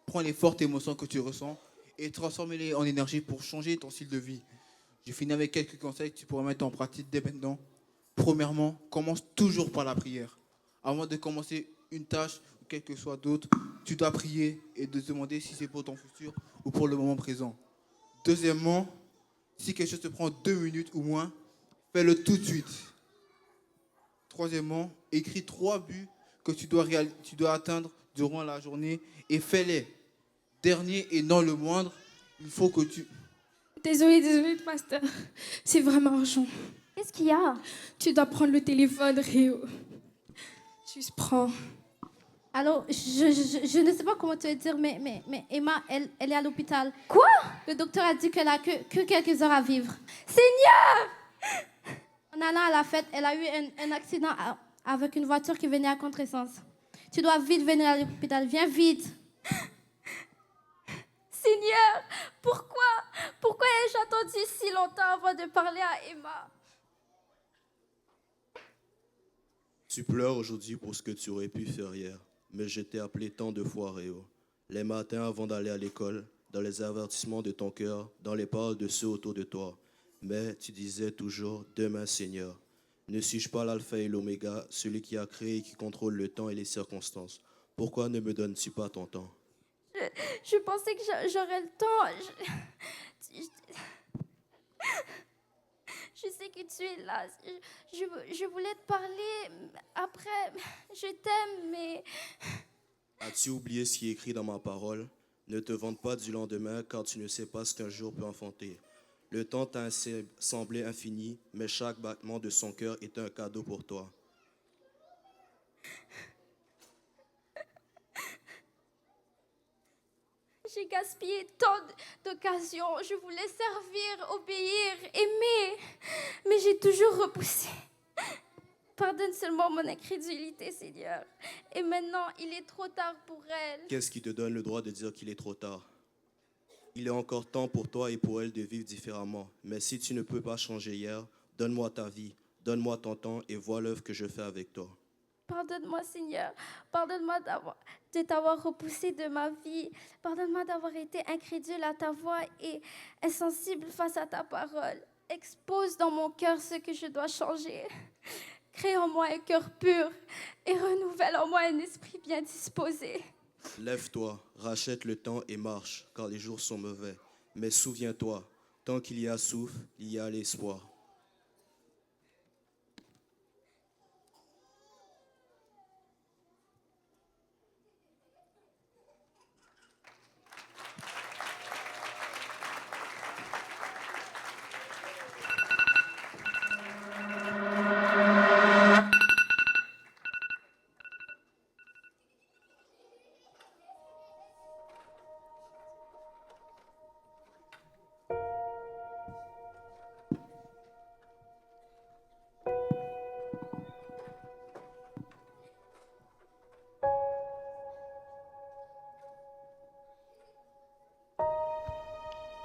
Prends les fortes émotions que tu ressens et transforme-les en énergie pour changer ton style de vie. Je finis avec quelques conseils que tu pourras mettre en pratique dès maintenant. Premièrement, commence toujours par la prière. Avant de commencer une tâche ou quelle que soit d'autre, tu dois prier et te demander si c'est pour ton futur ou pour le moment présent. Deuxièmement, si quelque chose te prend 2 minutes ou moins, fais-le tout de suite. Troisièmement, écris 3 buts que tu dois atteindre durant la journée et fais-les. Dernier et non le moindre, il faut que tu... Désolée, pasteur. C'est vraiment urgent. Qu'est-ce qu'il y a? Tu dois prendre le téléphone, Réo. Juste prends. Alors, je ne sais pas comment te le dire, mais Emma, elle est à l'hôpital. Quoi? Le docteur a dit qu'elle a que quelques heures à vivre. Seigneur! En allant à la fête, elle a eu un accident avec une voiture qui venait à contresens. Tu dois vite venir à l'hôpital. Viens vite. Seigneur, pourquoi ai-je attendu si longtemps avant de parler à Emma? Tu pleures aujourd'hui pour ce que tu aurais pu faire hier, mais je t'ai appelé tant de fois, Réo. Les matins avant d'aller à l'école, dans les avertissements de ton cœur, dans les paroles de ceux autour de toi. Mais tu disais toujours « Demain, Seigneur ». Ne suis-je pas l'alpha et l'oméga, celui qui a créé et qui contrôle le temps et les circonstances? Pourquoi ne me donnes-tu pas ton temps? Je pensais que j'aurais le temps. Je sais que tu es là. Je voulais te parler. Après, je t'aime, mais... As-tu oublié ce qui est écrit dans ma parole? Ne te vante pas du lendemain, car tu ne sais pas ce qu'un jour peut enfanter. Le temps t'a semblé infini, mais chaque battement de son cœur est un cadeau pour toi. J'ai gaspillé tant d'occasions. Je voulais servir, obéir, aimer, mais j'ai toujours repoussé. Pardonne seulement mon incrédulité, Seigneur. Et maintenant, il est trop tard pour elle. Qu'est-ce qui te donne le droit de dire qu'il est trop tard? Il est encore temps pour toi et pour elle de vivre différemment. Mais si tu ne peux pas changer hier, donne-moi ta vie, donne-moi ton temps et vois l'œuvre que je fais avec toi. Pardonne-moi, Seigneur. Pardonne-moi de t'avoir repoussé de ma vie. Pardonne-moi d'avoir été incrédule à ta voix et insensible face à ta parole. Expose dans mon cœur ce que je dois changer. Crée en moi un cœur pur et renouvelle en moi un esprit bien disposé. Lève-toi, rachète le temps et marche, car les jours sont mauvais. Mais souviens-toi, tant qu'il y a souffle, il y a l'espoir.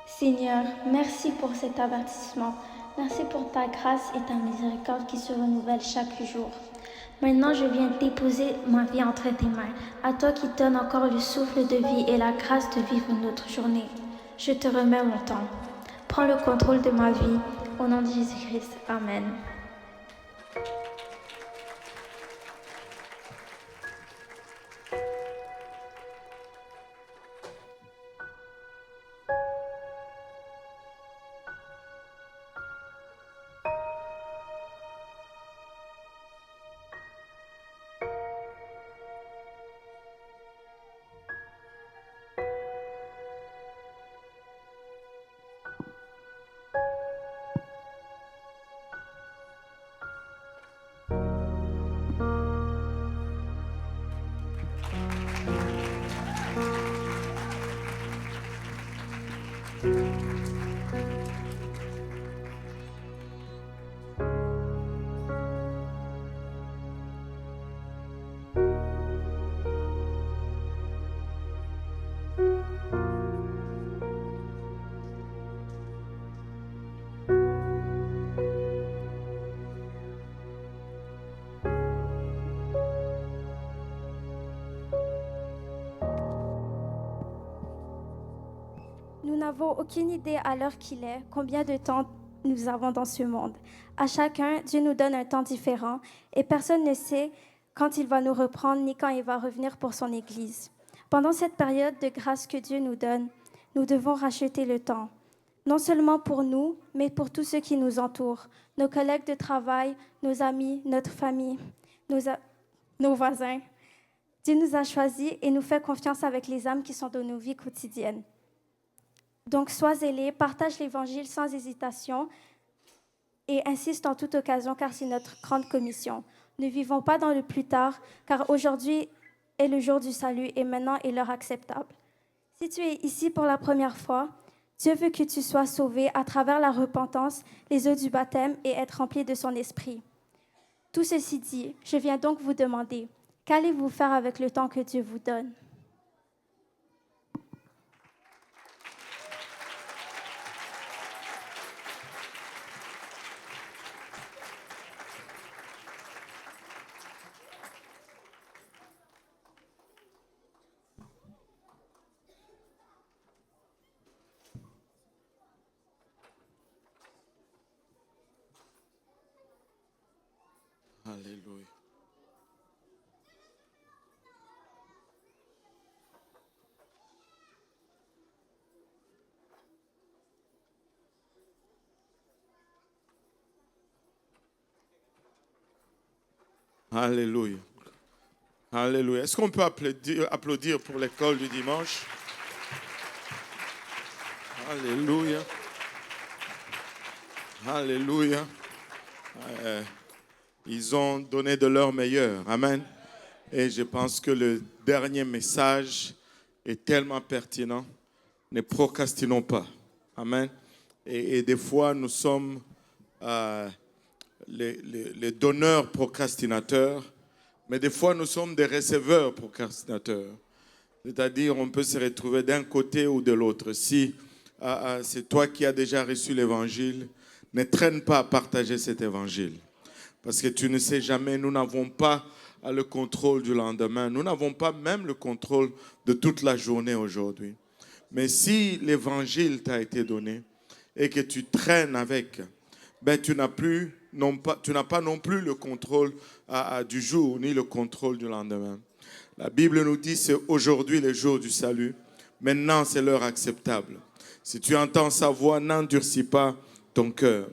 Seigneur, merci pour cet avertissement. Merci pour ta grâce et ta miséricorde qui se renouvellent chaque jour. Maintenant, je viens déposer ma vie entre tes mains, à toi qui donnes encore le souffle de vie et la grâce de vivre une autre journée. Je te remets mon temps. Prends le contrôle de ma vie. Au nom de Jésus-Christ. Amen. Nous n'avons aucune idée à l'heure qu'il est, combien de temps nous avons dans ce monde. À chacun, Dieu nous donne un temps différent et personne ne sait quand il va nous reprendre ni quand il va revenir pour son Église. Pendant cette période de grâce que Dieu nous donne, nous devons racheter le temps, non seulement pour nous, mais pour tous ceux qui nous entourent, nos collègues de travail, nos amis, notre famille, nos voisins. Dieu nous a choisis et nous fait confiance avec les âmes qui sont dans nos vies quotidiennes. Donc, sois zélé, partage l'Évangile sans hésitation et insiste en toute occasion, car c'est notre grande commission. Ne vivons pas dans le plus tard, car aujourd'hui est le jour du salut et maintenant est l'heure acceptable. Si tu es ici pour la première fois, Dieu veut que tu sois sauvé à travers la repentance, les eaux du baptême et être rempli de son esprit. Tout ceci dit, je viens donc vous demander, qu'allez-vous faire avec le temps que Dieu vous donne? Alléluia. Alléluia. Alléluia. Est-ce qu'on peut applaudir pour l'école du dimanche? Alléluia. Alléluia. Ils ont donné de leur meilleur. Amen. Et je pense que le dernier message est tellement pertinent. Ne procrastinons pas. Amen. Et des fois, nous sommes les donneurs procrastinateurs, mais des fois, nous sommes des receveurs procrastinateurs. C'est-à-dire, on peut se retrouver d'un côté ou de l'autre. Si c'est toi qui as déjà reçu l'évangile, ne traîne pas à partager cet évangile. Parce que tu ne sais jamais, nous n'avons pas le contrôle du lendemain. Nous n'avons pas même le contrôle de toute la journée aujourd'hui. Mais si l'évangile t'a été donné et que tu traînes avec, ben tu n'as pas non plus le contrôle du jour ni le contrôle du lendemain. La Bible nous dit c'est aujourd'hui le jour du salut. Maintenant, c'est l'heure acceptable. Si tu entends sa voix, n'endurcis pas ton cœur.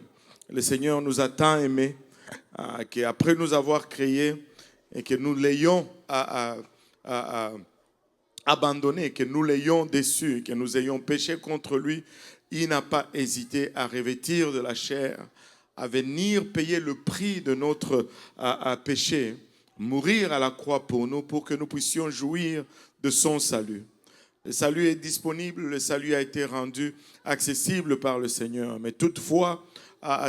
Le Seigneur nous a tant aimés qu'après nous avoir créés et que nous l'ayons abandonné, que nous l'ayons déçu, que nous ayons péché contre lui, il n'a pas hésité à revêtir de la chair, à venir payer le prix de notre péché, mourir à la croix pour nous, pour que nous puissions jouir de son salut. Le salut est disponible, le salut a été rendu accessible par le Seigneur. Mais toutefois,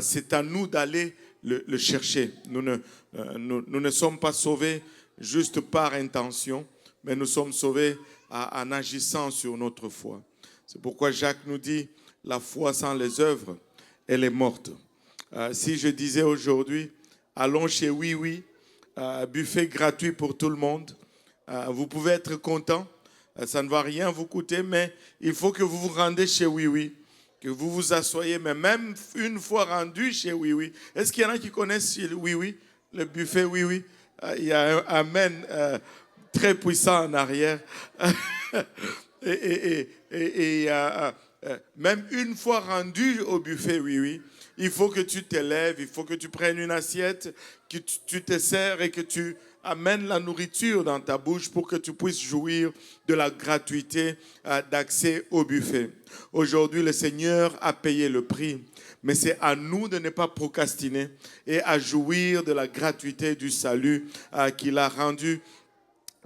c'est à nous d'aller le chercher. Nous ne sommes pas sauvés juste par intention, mais nous sommes sauvés en agissant sur notre foi. C'est pourquoi Jacques nous dit, la foi sans les œuvres, elle est morte. Si je disais aujourd'hui, allons chez Oui Oui, buffet gratuit pour tout le monde, vous pouvez être content. Ça ne va rien vous coûter, mais il faut que vous vous rendez chez Oui Oui, que vous vous asseyez. Mais même une fois rendu chez Oui Oui, est-ce qu'il y en a qui connaissent Oui Oui, le buffet Oui Oui? Il y a un amen très puissant en arrière. Même une fois rendu au buffet Oui Oui, il faut que tu t'élèves, il faut que tu prennes une assiette, que tu te sers et que tu amène la nourriture dans ta bouche pour que tu puisses jouir de la gratuité d'accès au buffet. Aujourd'hui, le Seigneur a payé le prix, mais c'est à nous de ne pas procrastiner et à jouir de la gratuité du salut qu'il a rendu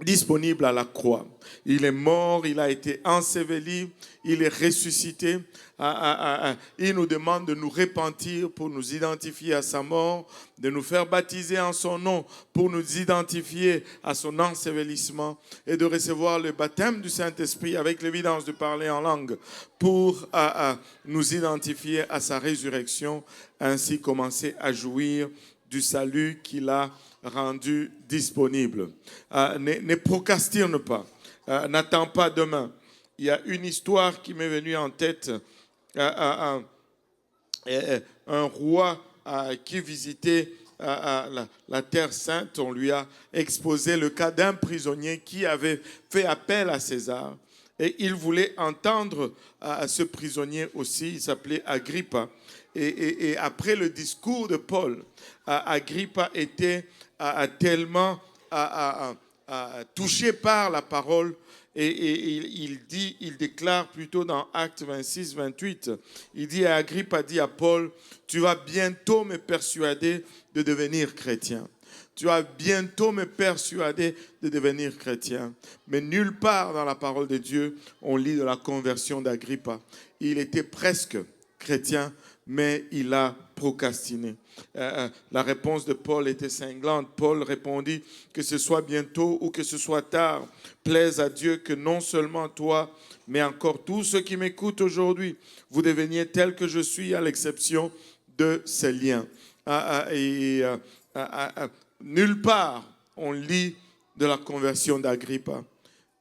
disponible à la croix. Il est mort, il a été enseveli, il est ressuscité. Il nous demande de nous repentir pour nous identifier à sa mort, de nous faire baptiser en son nom pour nous identifier à son ensevelissement et de recevoir le baptême du Saint-Esprit avec l'évidence de parler en langue pour nous identifier à sa résurrection, ainsi commencer à jouir du salut qu'il a rendu disponible. Ne procrastine pas. N'attends pas demain. Il y a une histoire qui m'est venue en tête. Un roi qui visitait la Terre Sainte, on lui a exposé le cas d'un prisonnier qui avait fait appel à César. Et il voulait entendre ce prisonnier aussi, il s'appelait Agrippa. Et après le discours de Paul, Agrippa était tellement touché par la parole il déclare plutôt dans Actes 26, 28, il dit à Agrippe, a dit à Paul, tu vas bientôt me persuader de devenir chrétien. Tu vas bientôt me persuader de devenir chrétien. Mais nulle part dans la parole de Dieu, on lit de la conversion d'Agrippa. Il était presque chrétien, mais il a procrastiné. La réponse de Paul était cinglante. Paul répondit, que ce soit bientôt ou que ce soit tard, plaise à Dieu que non seulement toi, mais encore tous ceux qui m'écoutent aujourd'hui, vous deveniez tels que je suis, à l'exception de ces liens. Nulle part on lit de la conversion d'Agrippa,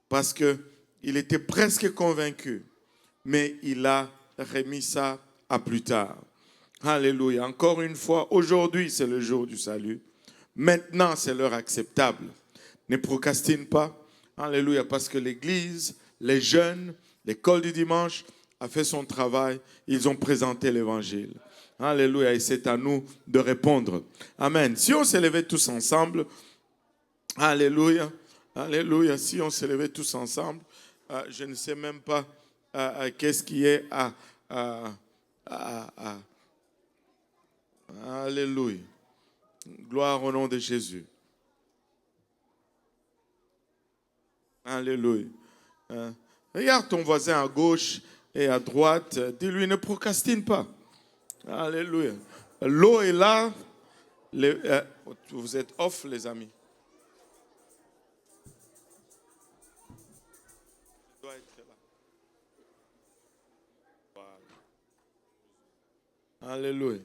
parce qu'il était presque convaincu, mais il a remis ça à plus tard. Alléluia. Encore une fois, aujourd'hui c'est le jour du salut. Maintenant c'est l'heure acceptable. Ne procrastine pas. Alléluia. Parce que l'Église, les jeunes, l'école du dimanche a fait son travail. Ils ont présenté l'Évangile. Alléluia. Et c'est à nous de répondre. Amen. Si on s'est levés tous ensemble, alléluia. Alléluia. Si on s'est levés tous ensemble, je ne sais même pas qu'est-ce qui est alléluia. Gloire au nom de Jésus. Alléluia. Regarde ton voisin à gauche et à droite. Dis-lui, ne procrastine pas. Alléluia. L'eau est là. Vous êtes off, les amis. Alléluia.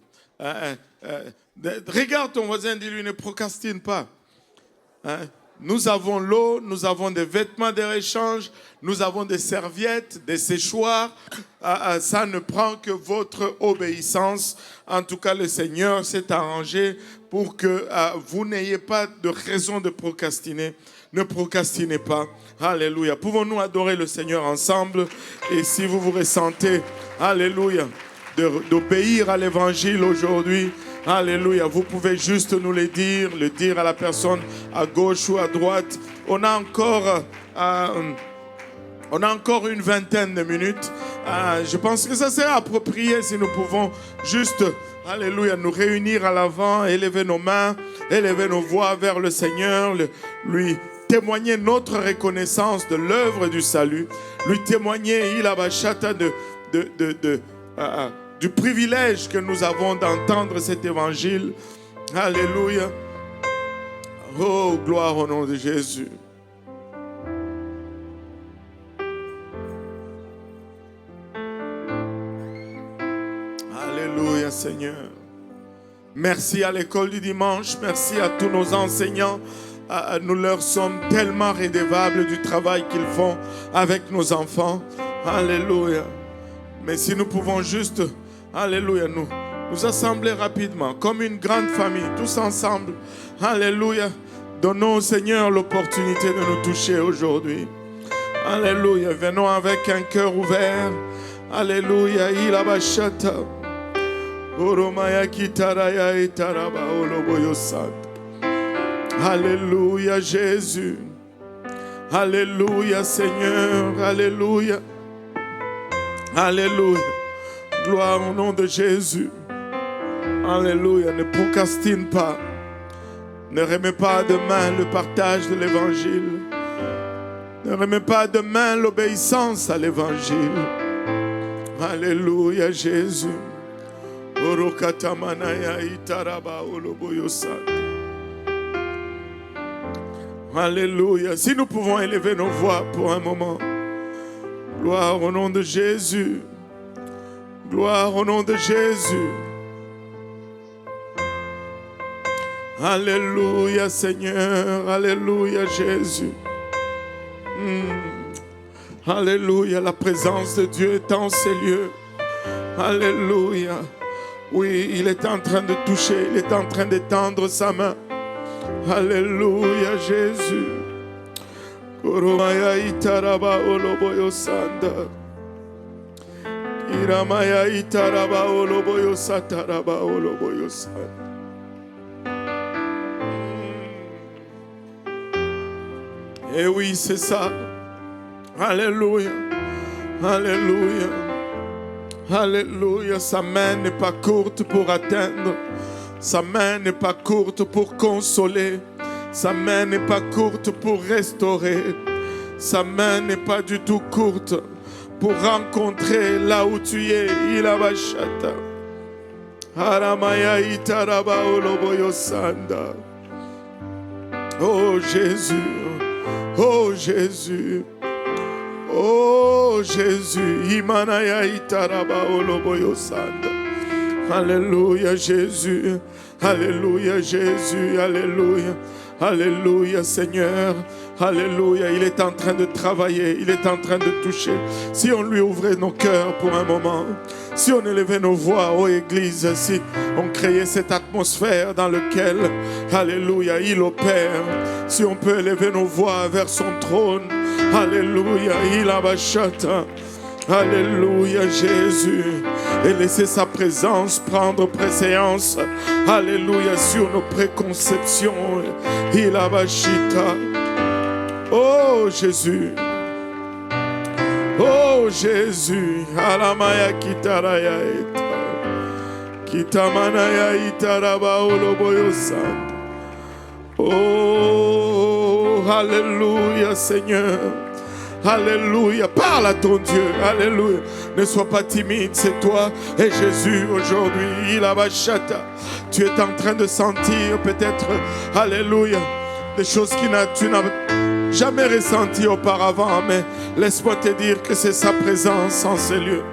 Regarde ton voisin, dis-lui, ne procrastine pas. Nous avons l'eau, nous avons des vêtements de réchange, nous avons des serviettes, des séchoirs. Ça ne prend que votre obéissance. En tout cas, le Seigneur s'est arrangé pour que vous n'ayez pas de raison de procrastiner. Ne procrastinez pas. Alléluia. Pouvons-nous adorer le Seigneur ensemble? Et si vous vous ressentez, alléluia, d'obéir à l'évangile aujourd'hui, alléluia, vous pouvez juste nous le dire à la personne à gauche ou à droite. On a encore une vingtaine de minutes. Je pense que ça serait approprié si nous pouvons juste, alléluia, nous réunir à l'avant, élever nos mains, élever nos voix vers le Seigneur, lui témoigner notre reconnaissance de l'œuvre du salut, lui témoigner, il a bachata du privilège que nous avons d'entendre cet évangile. Alléluia. Oh, gloire au nom de Jésus. Alléluia, Seigneur. Merci à l'école du dimanche. Merci à tous nos enseignants. Nous leur sommes tellement redevables du travail qu'ils font avec nos enfants. Alléluia. Mais si nous pouvons juste, alléluia, nous assembler rapidement, comme une grande famille, tous ensemble. Alléluia. Donnons au Seigneur l'opportunité de nous toucher aujourd'hui. Alléluia. Venons avec un cœur ouvert. Alléluia. Ilabashata. Oromaya kitaraya itaraba oloboyosat. Alléluia, Jésus. Alléluia, Seigneur. Alléluia. Alléluia. Gloire au nom de Jésus. Alléluia. Ne procrastine pas. Ne remets pas de main le partage de l'évangile. Ne remets pas de main l'obéissance à l'évangile. Alléluia, Jésus. Orokatamanaya itaraba oloboyosat. Alléluia. Si nous pouvons élever nos voix pour un moment. Gloire au nom de Jésus. Gloire au nom de Jésus. Alléluia, Seigneur. Alléluia, Jésus. Alléluia, la présence de Dieu est en ces lieux. Alléluia. Oui, il est en train de toucher, il est en train d'étendre sa main. Alléluia, Jésus. Koromaya itaraba oloboyo sanda. Iramaya itaraba oloboyo sataraba oloboyo sanda. Et oui, c'est ça. Alléluia. Alléluia. Alléluia. Sa main n'est pas courte pour atteindre. Sa main n'est pas courte pour consoler. Sa main n'est pas courte pour restaurer. Sa main n'est pas du tout courte pour rencontrer là où tu es. Il a bachata. Aramaya itaraba oloboyo sanda. Oh Jésus. Oh Jésus. Oh Jésus. Imanaya itaraba oloboyo sanda. Alléluia Jésus. Alléluia Jésus. Alléluia. Alléluia Seigneur. Alléluia. Il est en train de travailler. Il est en train de toucher. Si on lui ouvrait nos cœurs pour un moment. Si on élevait nos voix, ô Église. Si on créait cette atmosphère dans laquelle, alléluia, il opère. Si on peut élever nos voix vers son trône. Alléluia. Il abachata. Alléluia Jésus. Et laisser sa présence prendre préséance. Alléluia sur nos préconceptions. Il abachita. Oh Jésus. Oh Jésus. Alamaya kitaraya eta. Kitamanaya itaraba oloboyo sanda. Oh Alléluia Seigneur. Alléluia, parle à ton Dieu, alléluia. Ne sois pas timide, c'est toi et Jésus aujourd'hui. Il a bachata. Tu es en train de sentir peut-être, alléluia, des choses que tu n'as jamais ressenties auparavant, mais laisse-moi te dire que c'est sa présence en ces lieux.